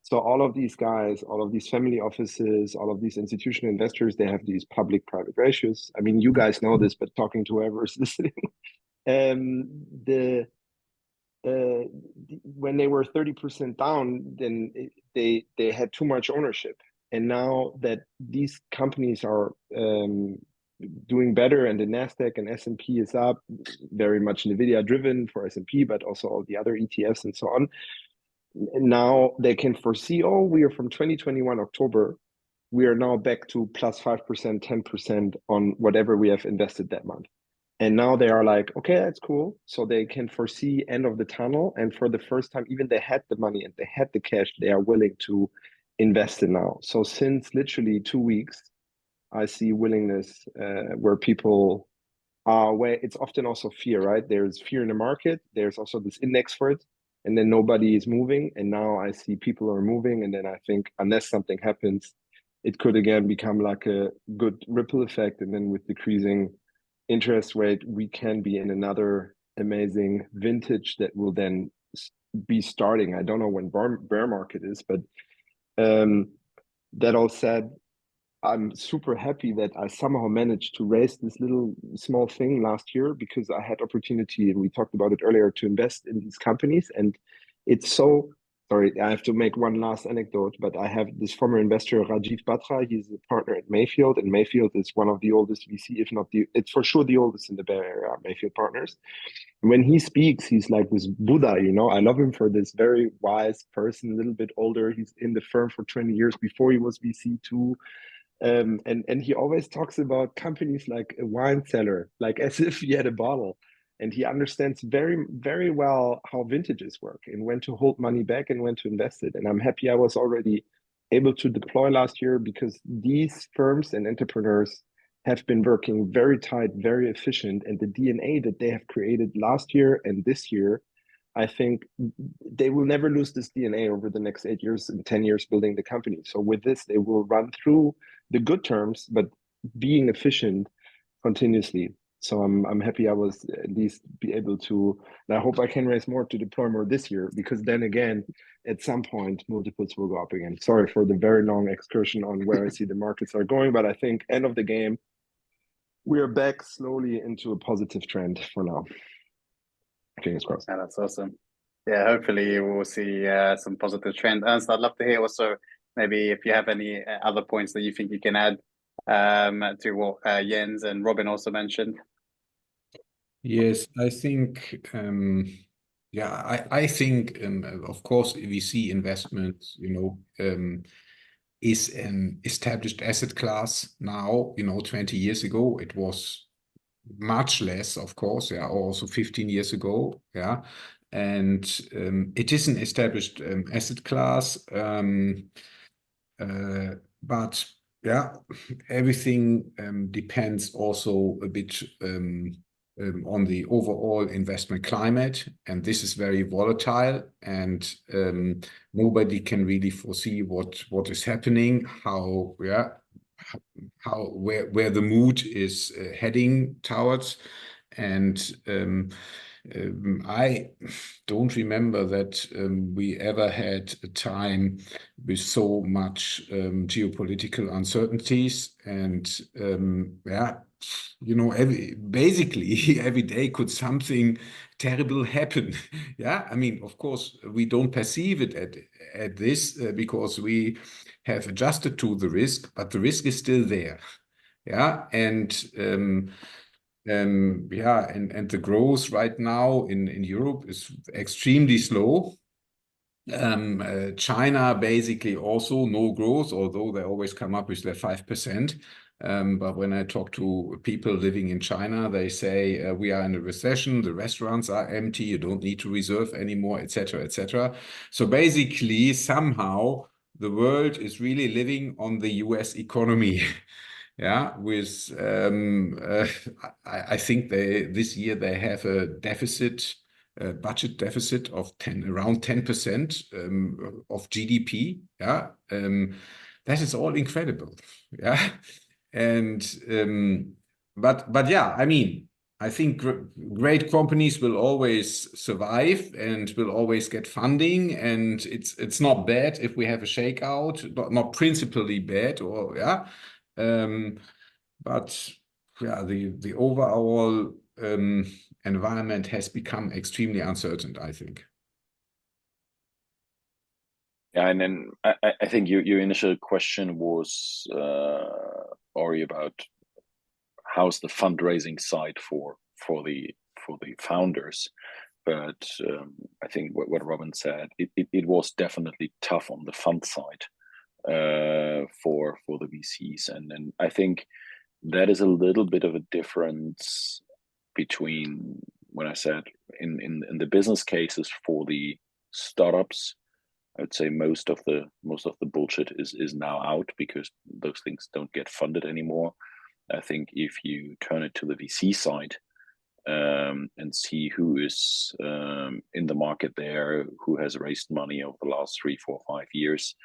So all of these guys, all of these family offices, all of these institutional investors, they have these public-private ratios. I mean, you guys know this, but talking to whoever's listening, when they were 30% down, then they had too much ownership. And now that these companies are doing better, and the Nasdaq and S&P is up, very much NVIDIA driven for S&P, but also all the other ETFs and so on. Now they can foresee, we are from 2021 October, we are now back to plus 5%, 10% on whatever we have invested that month. And now they are like, okay, that's cool. So they can foresee end of the tunnel. And for the first time, even they had the money and they had the cash, they are willing to invest in now. So since literally 2 weeks, I see willingness where people are aware. It's often also fear, right? There's fear in the market. There's also this index for it. And then nobody is moving. And now I see people are moving. And then I think unless something happens, it could again become like a good ripple effect. And then with decreasing interest rate, we can be in another amazing vintage that will then be starting. I don't know when bear market is, but that all said, I'm super happy that I somehow managed to raise this little small thing last year, because I had opportunity, and we talked about it earlier, to invest in these companies. And it's so, sorry, I have to make one last anecdote, but I have this former investor, Rajiv Batra. He's a partner at Mayfield, and Mayfield is one of the oldest VC, if not it's for sure the oldest in the Bay Area, Mayfield Partners. And when he speaks, he's like this Buddha, I love him for this very wise person, a little bit older. He's in the firm for 20 years before he was VC too. And he always talks about companies like a wine cellar, like as if he had a bottle. And he understands very, very well how vintages work and when to hold money back and when to invest it. And I'm happy I was already able to deploy last year, because these firms and entrepreneurs have been working very tight, very efficient. And the DNA that they have created last year and this year, I think they will never lose this DNA over the next 8 years and 10 years building the company. So with this, they will run through the good terms, but being efficient continuously. So I'm happy I was at least be able to, and I hope I can raise more to deploy more this year, because then again, at some point, multiples will go up again. Sorry for the very long excursion on where I see the markets are going, but I think end of the game, we are back slowly into a positive trend for now. Fingers crossed. Yeah, that's awesome. Yeah, hopefully we'll see some positive trend. Ernst, I'd love to hear also maybe if you have any other points that you think you can add to what Jens and Robin also mentioned. Yes, I think, I think, of course, VC investment, is an established asset class now. 20 years ago, it was much less, of course, also 15 years ago, and it is an established asset class, but everything depends also a bit on the overall investment climate, and this is very volatile, and nobody can really foresee what is happening, where the mood is heading towards. And I don't remember that we ever had a time with so much geopolitical uncertainties, and basically every day could something terrible happen. I mean, of course, we don't perceive it at this because we have adjusted to the risk, but the risk is still there. And the growth right now in Europe is extremely slow. China basically also no growth, although they always come up with their 5%. But when I talk to people living in China, they say we are in a recession, the restaurants are empty, you don't need to reserve anymore, etc., etc. So basically, somehow the world is really living on the US economy. With I think this year they have a deficit. Budget deficit of around 10% of GDP. That is all incredible. And but I mean, I think great companies will always survive and will always get funding, and it's not bad if we have a shakeout, not principally bad, or but the overall environment has become extremely uncertain, I think. Yeah, and then I think your initial question was, Ori, about how's the fundraising side for the founders. But I think what Robin said, it was definitely tough on the fund side for the VCs, and I think that is a little bit of a difference between when I said in the business cases for the startups. I would say most of the bullshit is now out because those things don't get funded anymore. I think if you turn it to the VC side and see who is in the market there, who has raised money over the last 3, 4, 5 years,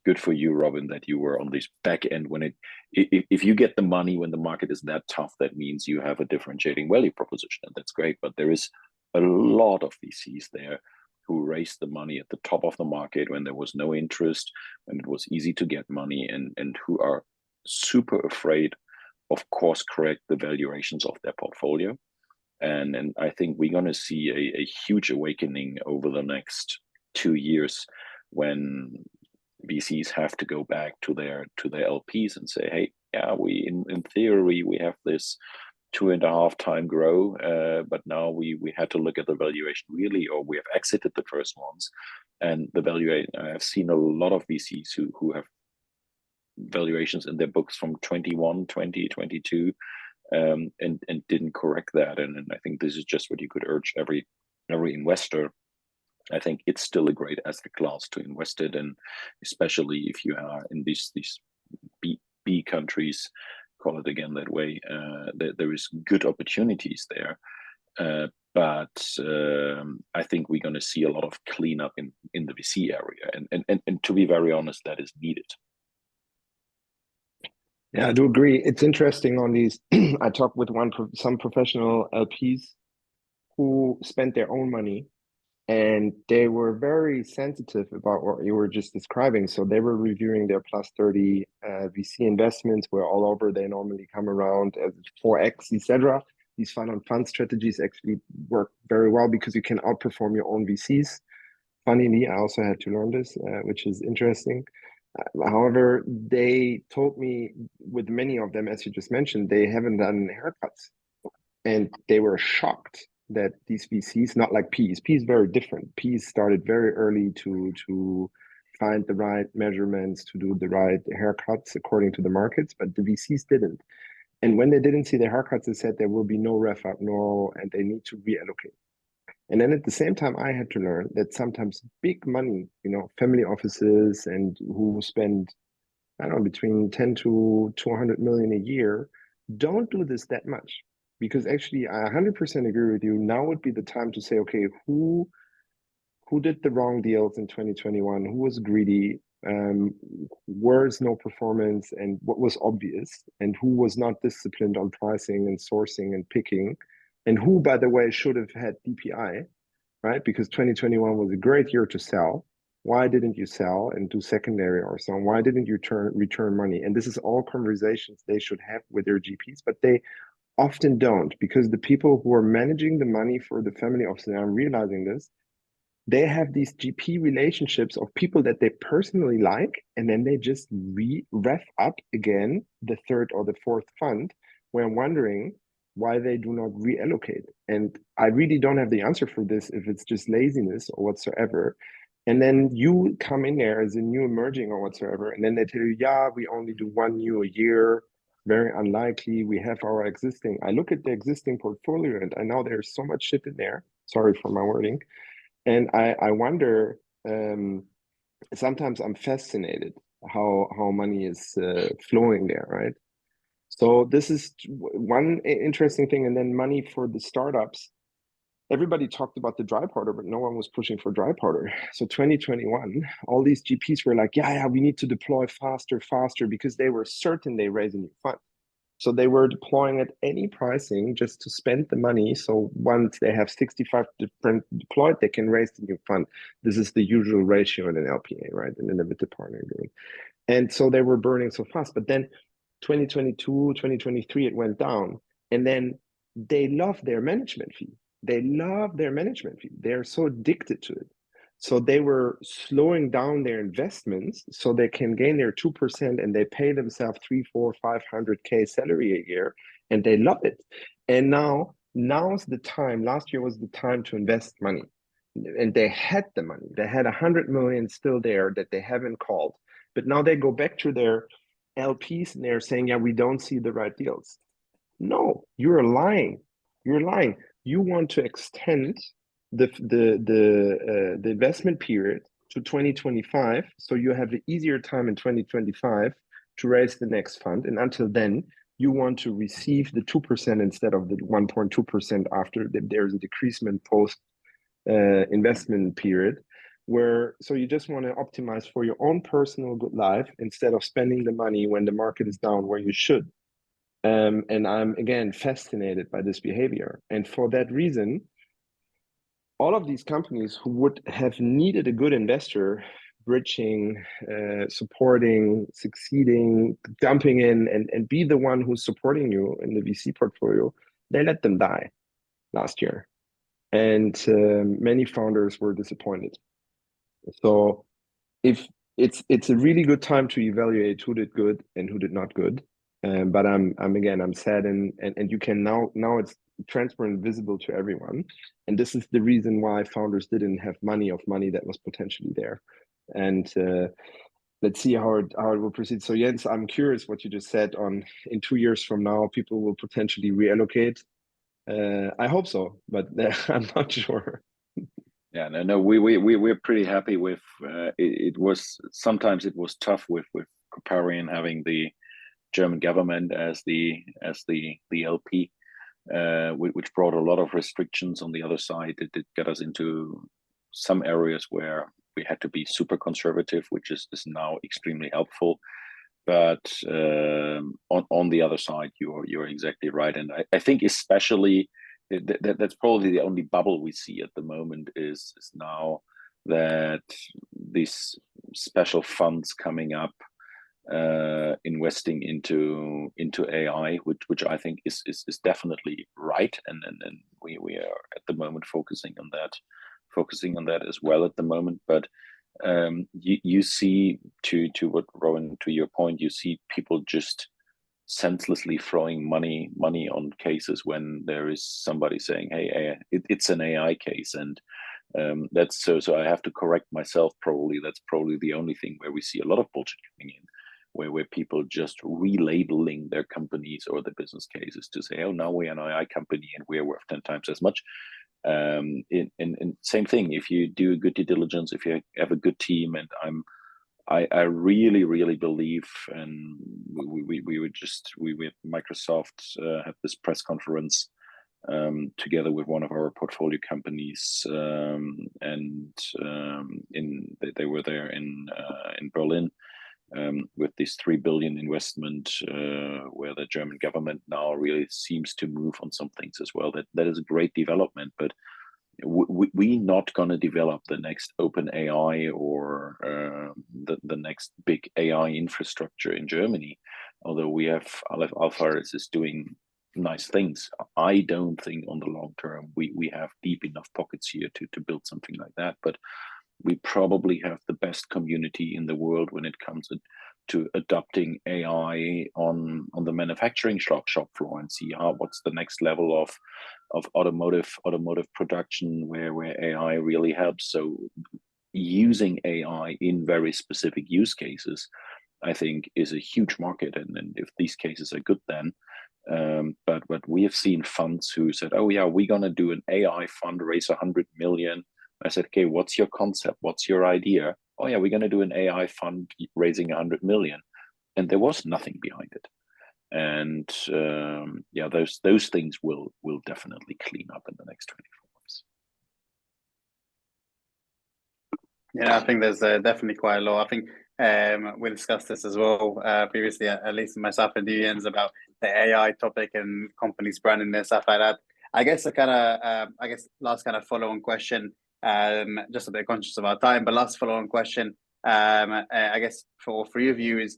good for you, Robin, that you were on this back end when if you get the money when the market is that tough, that means you have a differentiating value proposition, and that's great. But there is a lot of VCs there who raised the money at the top of the market when there was no interest, when it was easy to get money, and who are super afraid of course correct the valuations of their portfolio. And I think we're going to see a huge awakening over the next 2 years when VCs have to go back to their LPs and say, hey, we in theory we have this 2.5 time grow, but now we had to look at the valuation really, or we have exited the first ones, and the valuation. I've seen a lot of VCs who have valuations in their books from 21, 20, 22, and didn't correct that. And I think this is just what you could urge every investor. I think it's still a great asset class to invest in, and especially if you are in these B countries, call it again that way, there is good opportunities there. But I think we're going to see a lot of cleanup in the VC area, and to be very honest, that is needed. Yeah, I do agree. It's interesting on these. I talked with some professional LPs who spent their own money And they were very sensitive about what you were just describing. So they were reviewing their plus 30 VC investments, where all over they normally come around as 4x, etc. These fund-on-fund strategies actually work very well because you can outperform your own VCs. Funnily, I also had to learn this, which is interesting. However, they told me with many of them, as you just mentioned, they haven't done haircuts. And they were shocked that these VCs, not like Ps. P is very different. Ps started very early to find the right measurements, to do the right haircuts according to the markets, but the VCs didn't. And when they didn't see the haircuts, they said there will be no ref up, and they need to reallocate. And then at the same time, I had to learn that sometimes big money, family offices and who spend, I don't know, between 10 to 200 million a year, don't do this that much. Because actually, I 100% agree with you. Now would be the time to say, okay, who did the wrong deals in 2021? Who was greedy? Where's no performance and what was obvious? And who was not disciplined on pricing and sourcing and picking? And who, by the way, should have had DPI, right? Because 2021 was a great year to sell. Why didn't you sell and do secondary or so? Why didn't you return money? And this is all conversations they should have with their GPs, but they often don't, because the people who are managing the money for the family office, and I'm realizing this, they have these GP relationships of people that they personally like, and then they just ref up again the third or the fourth fund, where I'm wondering why they do not reallocate. And I really don't have the answer for this, if it's just laziness or whatsoever. And then you come in there as a new emerging or whatsoever, and then they tell you, yeah, we only do one new a year. Very unlikely. We have our existing. I look at the existing portfolio and I know there's so much shit in there. Sorry for my wording. And I wonder, sometimes I'm fascinated how money is flowing there, right? So this is one interesting thing. And then money for the startups. Everybody talked about the dry powder, but no one was pushing for dry powder. So 2021, all these GPs were like, yeah, we need to deploy faster, because they were certain they raise a new fund. So they were deploying at any pricing just to spend the money. So once they have 65 different deployed, they can raise the new fund. This is the usual ratio in an LPA, right? In a limited partner agreement. And so they were burning so fast. But then 2022, 2023, it went down. And then they love their management fee. They're so addicted to it. So they were slowing down their investments so they can gain their 2%, and they pay themselves 300, 400, 500K salary a year, and they love it. And now's the time. Last year was the time to invest money, and they had the money. They had 100 million still there that they haven't called. But now they go back to their LPs and they're saying, yeah, we don't see the right deals. No, you're lying. You want to extend the investment period to 2025, so you have an easier time in 2025 to raise the next fund, and until then you want to receive the 2% instead of the 1.2% after there's a decreasement post investment period, so you just want to optimize for your own personal good life instead of spending the money when the market is down, where you should. And I'm, again, fascinated by this behavior. And for that reason, all of these companies who would have needed a good investor, bridging, supporting, succeeding, jumping in and be the one who's supporting you in the VC portfolio, they let them die last year. And many founders were disappointed. So if it's a really good time to evaluate who did good and who did not good. But I'm sad, and you can now it's transparent, visible to everyone, and this is the reason why founders didn't have money that was potentially there. And let's see how it will proceed. So Jens, I'm curious what you just said on in 2 years from now people will potentially reallocate. I hope so, but I'm not sure. Yeah, no, we're pretty happy with it was sometimes it was tough with Coparion having the German government as the LP, which brought a lot of restrictions. On the other side, it did get us into some areas where we had to be super conservative, which is now extremely helpful. But on the other side, you're exactly right, and I think especially that's probably the only bubble we see at the moment is now that these special funds coming up, investing into AI, which I think is definitely right, and we are at the moment focusing on that as well at the moment. But you see, to what Robin, to your point, you see people just senselessly throwing money on cases when there is somebody saying, hey, it's an AI case, and that's so I have to correct myself. Probably that's probably the only thing where we see a lot of bullshit coming in, where people just relabeling their companies or the business cases to say, oh, now we're an AI company and we're worth 10 times as much. And same thing, if you do good due diligence, if you have a good team, and I really believe, and we with Microsoft had this press conference together with one of our portfolio companies, and they were there in Berlin with this 3 billion investment, where the German government now really seems to move on some things as well. That is a great development, but we're not going to develop the next open AI or the next big AI infrastructure in Germany, although we have Aleph Alpha is doing nice things. I don't think on the long term we have deep enough pockets here to build something like that, but we probably have the best community in the world when it comes to adopting AI on the manufacturing shop floor, and see what's the next level of automotive production where AI really helps. So using AI in very specific use cases, I think, is a huge market, and if these cases are good, then but we have seen funds who said, oh yeah, we're gonna do an AI fund, raise 100 million. I said, okay, what's your concept? What's your idea? Oh yeah, we're going to do an AI fund raising 100 million. And there was nothing behind it. And yeah, those things will definitely clean up in the next 24 months. Yeah, I think there's definitely quite a lot. I think we discussed this as well previously, at least myself and Jens, about the AI topic and companies branding and stuff like that. I guess last kind of follow-on question, just a bit conscious of our time, but last follow-on question, I guess for all three of you is,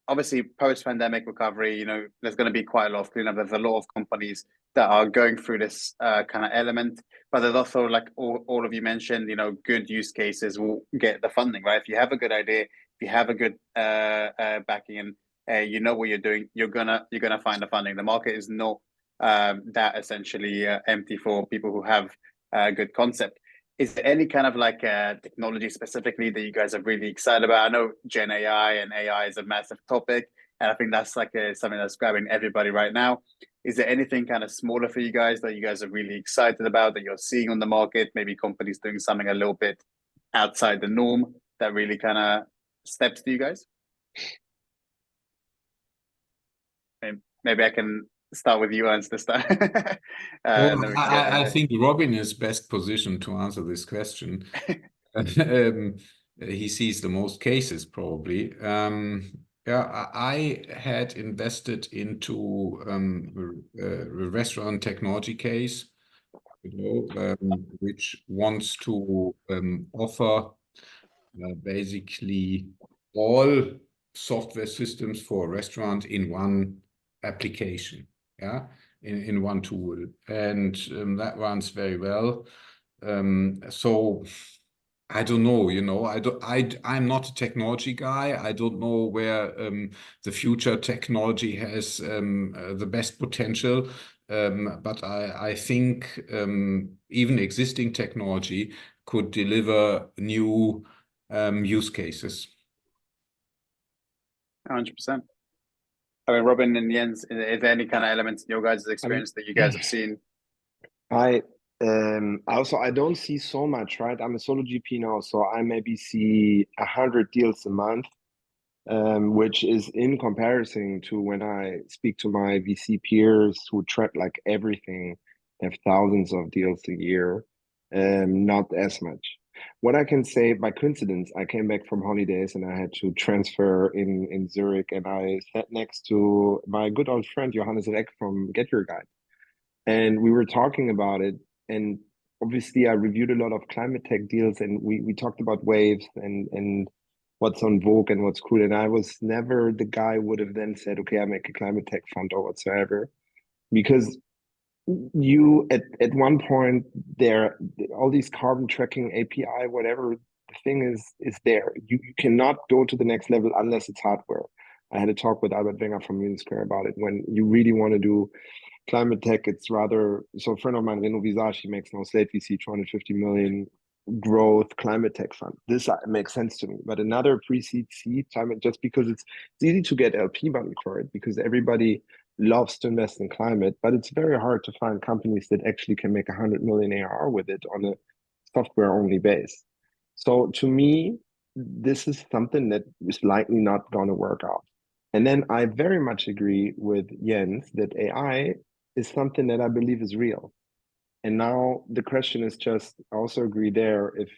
obviously post-pandemic recovery, there's going to be quite a lot of cleanup. There's a lot of companies that are going through this kind of element, but there's also, like all of you mentioned, good use cases will get the funding, right? If you have a good idea, if you have a good backing, and you know what you're doing, you're gonna find the funding. The market is not that essentially empty for people who have a good concept. Is there any kind of like technology specifically that you guys are really excited about? I know Gen AI and AI is a massive topic, and I think that's like something that's grabbing everybody right now. Is there anything kind of smaller for you guys that you guys are really excited about, that you're seeing on the market? Maybe companies doing something a little bit outside the norm that really kind of steps to you guys? Maybe I can start with you, Ernst, this time. I think Robin is best positioned to answer this question. He sees the most cases, probably. Yeah, I had invested into a restaurant technology case, which wants to offer basically all software systems for a restaurant in one application, in one tool, and that runs very well. So I don't know, I'm not a technology guy. I don't know where the future technology has the best potential, but I think even existing technology could deliver new use cases. 100%. I mean, Robin and Jens, is there any kind of elements in your guys' experience that you guys have seen? I don't see so much, right? I'm a solo GP now, so I maybe see 100 deals a month, which is in comparison to when I speak to my VC peers who track like everything, have thousands of deals a year, not as much. What I can say, by coincidence, I came back from holidays and I had to transfer in Zurich, and I sat next to my good old friend Johannes Reck from Get Your Guide. And we were talking about it, and obviously I reviewed a lot of climate tech deals, and we talked about waves and what's on vogue and what's cool. And I was never the guy who would have then said, okay, I make a climate tech fund or whatsoever, because you at one point there, all these carbon tracking API, whatever the thing is there. You cannot go to the next level unless it's hardware. I had a talk with Albert Wenger from Unisquare about it. When you really want to do climate tech, it's rather, so a friend of mine, Reno Visage, he makes no slate VC 250 million growth climate tech fund. This makes sense to me. But another pre-seed seed climate, just because it's easy to get LP money for it, because everybody loves to invest in climate, but it's very hard to find companies that actually can make 100 million ARR with it on a software only base. So to me, this is something that is likely not going to work out. And then I very much agree with Jens that AI is something that I believe is real. And now the question is just, I also agree there, if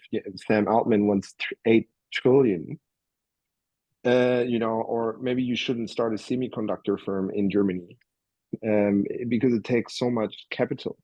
Sam Altman wants 8 trillion, or maybe you shouldn't start a semiconductor firm in Germany, because it takes so much capital.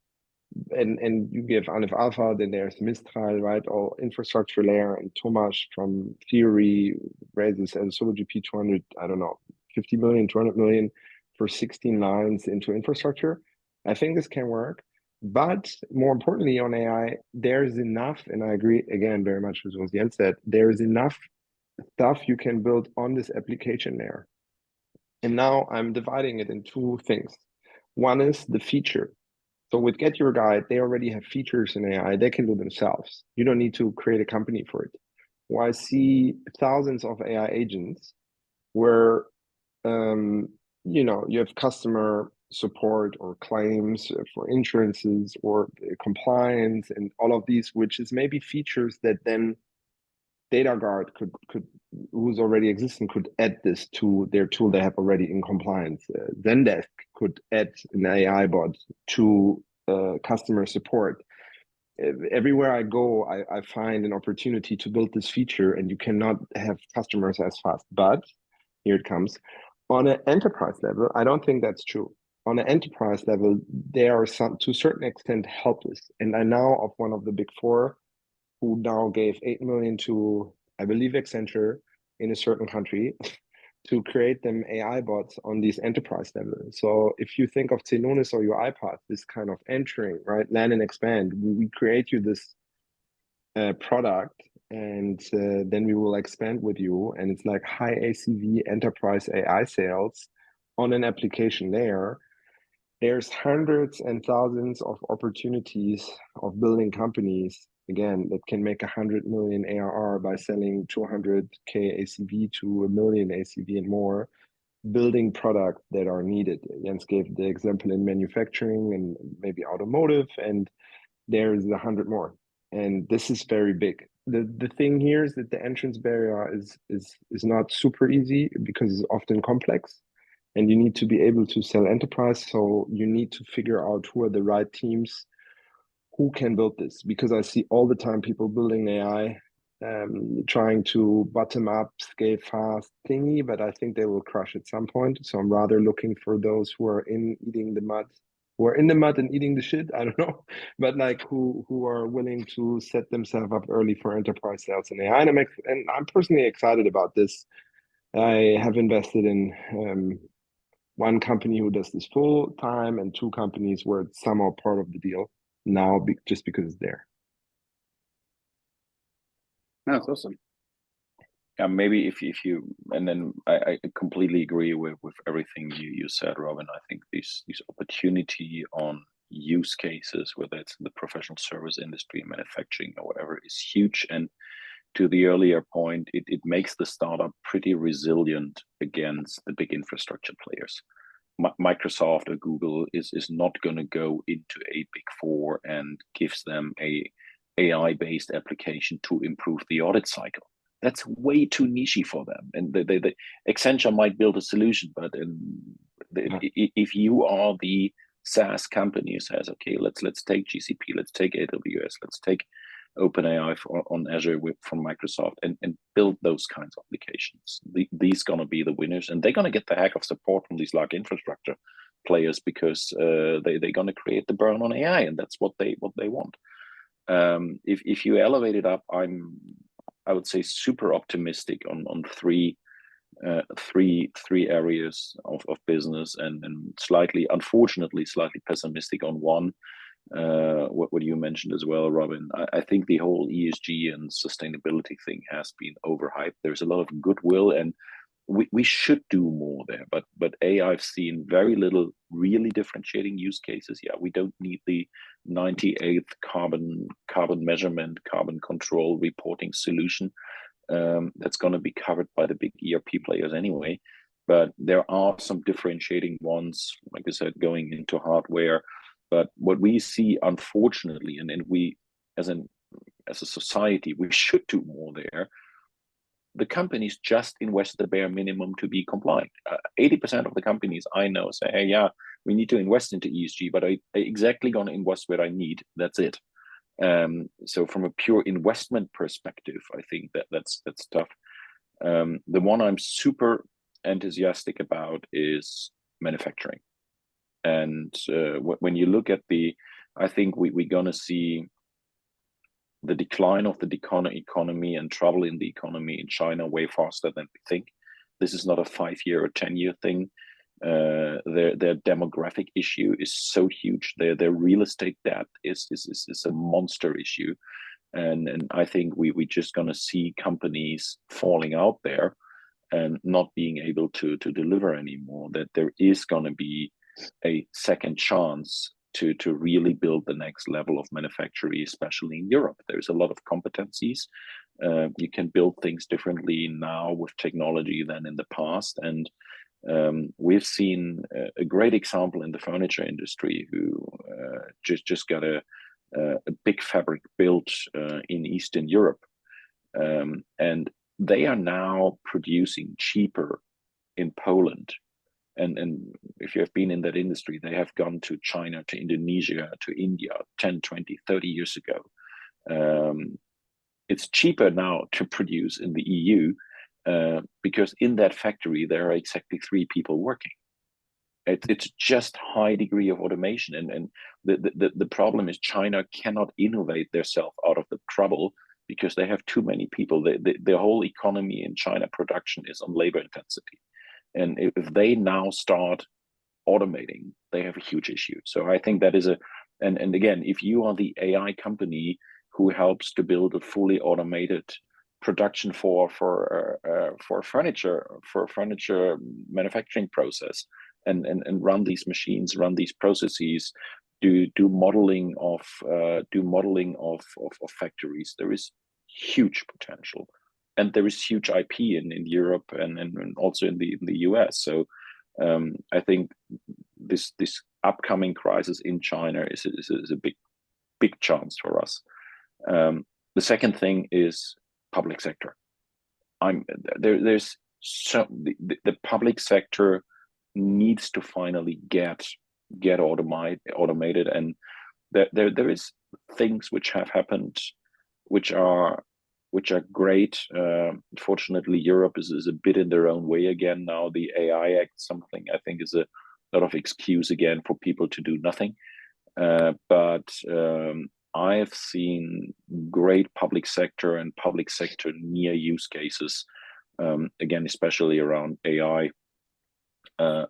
And you give Aleph Alpha, then there's Mistral, right? All infrastructure layer, and Tomasz from Theory raises as Solo GP 200, I don't know, 50 million, 200 million for 16 lines into infrastructure. I think this can work. But more importantly, on AI, there's enough, and I agree again very much with what Jens said, there is enough stuff you can build on this application layer. And now I'm dividing it in 2 things. One is the feature. So with Get Your Guide, they already have features in AI they can do themselves. You don't need to create a company for it. Well, I see thousands of AI agents where you have customer support or claims for insurances or compliance and all of these, which is maybe features that then DataGuard could who's already existing could add this to their tool they have already in compliance. Zendesk could add an AI bot to customer support. Everywhere I go, I find an opportunity to build this feature, and you cannot have customers as fast. But here it comes. On an enterprise level, I don't think that's true. On an enterprise level, they are to a certain extent helpless. And I know of one of the big 4 who now gave 8 million to, I believe, Accenture in a certain country to create them AI bots on these enterprise levels. So if you think of Celonis or your iPad, this kind of entering, right, land and expand, we create you this product, and then we will expand with you. And it's like high ACV enterprise AI sales on an application layer. There's hundreds and thousands of opportunities of building companies, again, that can make 100 million ARR by selling 200K ACV to $1 million ACV and more, building products that are needed. Jens gave the example in manufacturing and maybe automotive, and there's 100 more. And this is very big. The thing here is that the entrance barrier is not super easy because it's often complex. And you need to be able to sell enterprise. So you need to figure out who are the right teams who can build this. Because I see all the time people building AI, trying to bottom up, scale fast thingy, but I think they will crush at some point. So I'm rather looking for those who are in the mud and eating the shit. I don't know, but like who are willing to set themselves up early for enterprise sales in AI. And I'm personally excited about this. I have invested in 1 company who does this full time, and 2 companies where it's somehow part of the deal now, just because it's there. That's awesome. Yeah, maybe if you, and then I completely agree with everything you said, Robin. I think these opportunity on use cases, whether it's in the professional service industry, manufacturing, or whatever, is huge. And to the earlier point, it makes the startup pretty resilient against the big infrastructure players. Microsoft or Google is not going to go into a big 4 and gives them a AI-based application to improve the audit cycle. That's way too niche for them. And the Accenture might build a solution, but if you are the SaaS company who says, okay, let's take GCP, let's take AWS, let's take OpenAI on Azure from Microsoft and build those kinds of applications. These going to be the winners, and they're going to get the heck of support from these large infrastructure players because they're going to create the burn on AI, and that's what they want. If you elevate it up, I would say super optimistic on three areas of business, and slightly, unfortunately, slightly pessimistic on one. What you mentioned as well, Robin. I think the whole ESG and sustainability thing has been overhyped. There's a lot of goodwill, and we should do more there. But I've seen very little really differentiating use cases. Yeah, we don't need the 98th carbon measurement, carbon control reporting solution. That's going to be covered by the big ERP players anyway. But there are some differentiating ones, like I said, going into hardware. But what we see, unfortunately, and we as a society, we should do more there. The companies just invest the bare minimum to be compliant. 80% of the companies I know say, hey, yeah, we need to invest into ESG, but I exactly going to invest what I need. That's it. So from a pure investment perspective, I think that's tough. The one I'm super enthusiastic about is manufacturing. And when you look at I think we're going to see the decline of the economy and trouble in the economy in China way faster than we think. This is not a 5-year or 10-year thing. Their demographic issue is so huge. Their real estate debt is a monster issue, and I think we're just going to see companies falling out there and not being able to deliver anymore. That there is going to be a second chance to really build the next level of manufacturing, especially in Europe. There's a lot of competencies. You can build things differently now with technology than in the past. And we've seen a great example in the furniture industry who just got a big fabric built in Eastern Europe. And they are now producing cheaper in Poland. And if you have been in that industry, they have gone to China, to Indonesia, to India 10, 20, 30 years ago. It's cheaper now to produce in the EU because in that factory, there are exactly 3 people working. It's just high degree of automation. And the problem is China cannot innovate themselves out of the trouble because they have too many people. The whole economy in China production is on labor intensity. And if they now start automating, they have a huge issue. So I think that is and again, if you are the AI company who helps to build a fully automated production for furniture manufacturing process and run these machines, run these processes, do modeling of factories, there is huge potential. And there is huge IP in Europe and also in the US. So I think this upcoming crisis in China is a big chance for us. The second thing is public sector. There's the public sector needs to finally get automated, and there is things which have happened which are great. Fortunately, Europe is a bit in their own way again now. The AI Act, something I think is a lot of excuse again for people to do nothing. But I have seen great public sector and public sector near use cases, again, especially around AI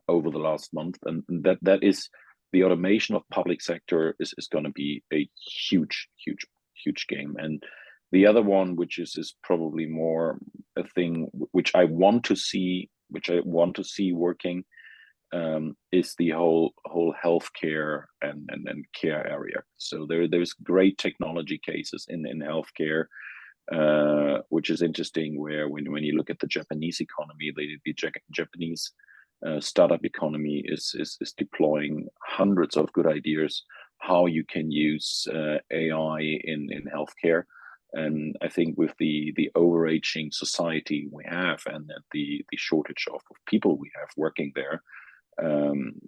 over the last month. And that is the automation of public sector is going to be a huge game. And the other one, which is probably more a thing which I want to see working, is the whole healthcare and care area. So there's great technology cases in healthcare, which is interesting. Where when you look at the Japanese economy, the Japanese startup economy is deploying hundreds of good ideas how you can use AI in healthcare. And I think with the overarching society we have and the shortage of people we have working there,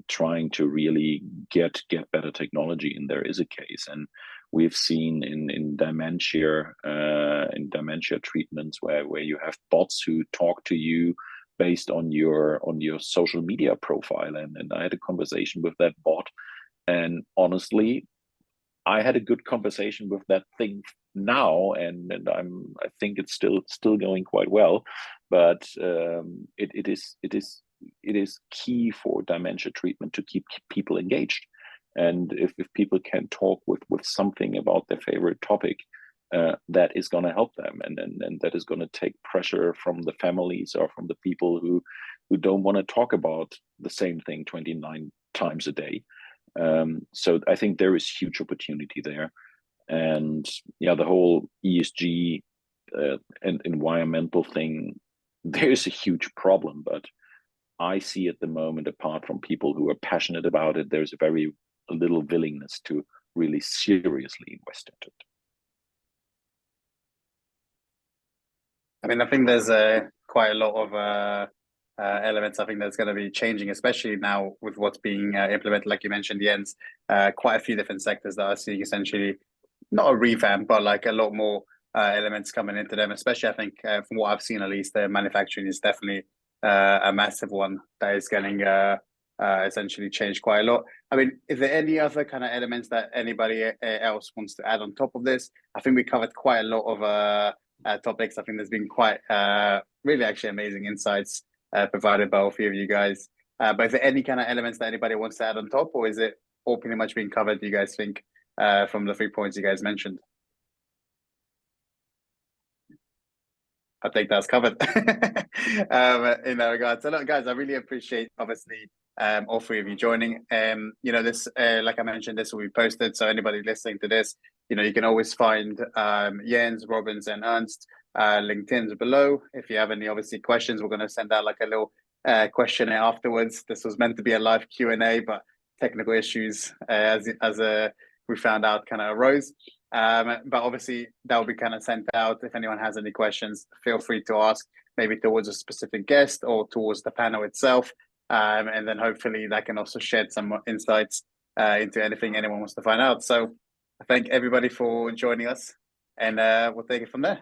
trying to really get better technology in there is a case. And we've seen in dementia treatments where you have bots who talk to you based on your social media profile. And I had a conversation with that bot, and honestly, I had a good conversation with that thing now, and I think it's still going quite well. But it is key for dementia treatment to keep people engaged. And if people can talk with something about their favorite topic, that is going to help them, and that is going to take pressure from the families or from the people who don't want to talk about the same thing 29 times a day. So I think there is huge opportunity there. And yeah, the whole ESG and environmental thing, there's a huge problem, but I see at the moment, apart from people who are passionate about it, there's very little willingness to really seriously invest into it. I mean, I think there's quite a lot of elements I think that's going to be changing, especially now with what's being implemented, like you mentioned, Jens. Quite a few different sectors that are seeing essentially not a revamp, but like a lot more elements coming into them. Especially, I think from what I've seen, at least, manufacturing is definitely a massive one that is getting essentially changed quite a lot. I mean, is there any other kind of elements that anybody else wants to add on top of this? I think we covered quite a lot of topics. I think there's been quite really actually amazing insights provided by all three of you guys. But is there any kind of elements that anybody wants to add on top, or is it all pretty much being covered, do you guys think, from the 3 points you guys mentioned? I think that's covered in that regard. So look, guys, I really appreciate, obviously, all three of you joining. You know, this, like I mentioned, this will be posted. So anybody listening to this, you know, you can always find Jens, Robin's, and Ernst LinkedIn's below. If you have any, obviously, questions, we're going to send out like a little questionnaire afterwards. This was meant to be a live Q&A, but technical issues, as we found out, kind of arose. But obviously that will be kind of sent out. If anyone has any questions, feel free to ask, maybe towards a specific guest or towards the panel itself. And then hopefully that can also shed some insights into anything anyone wants to find out. So I thank everybody for joining us, and we'll take it from there.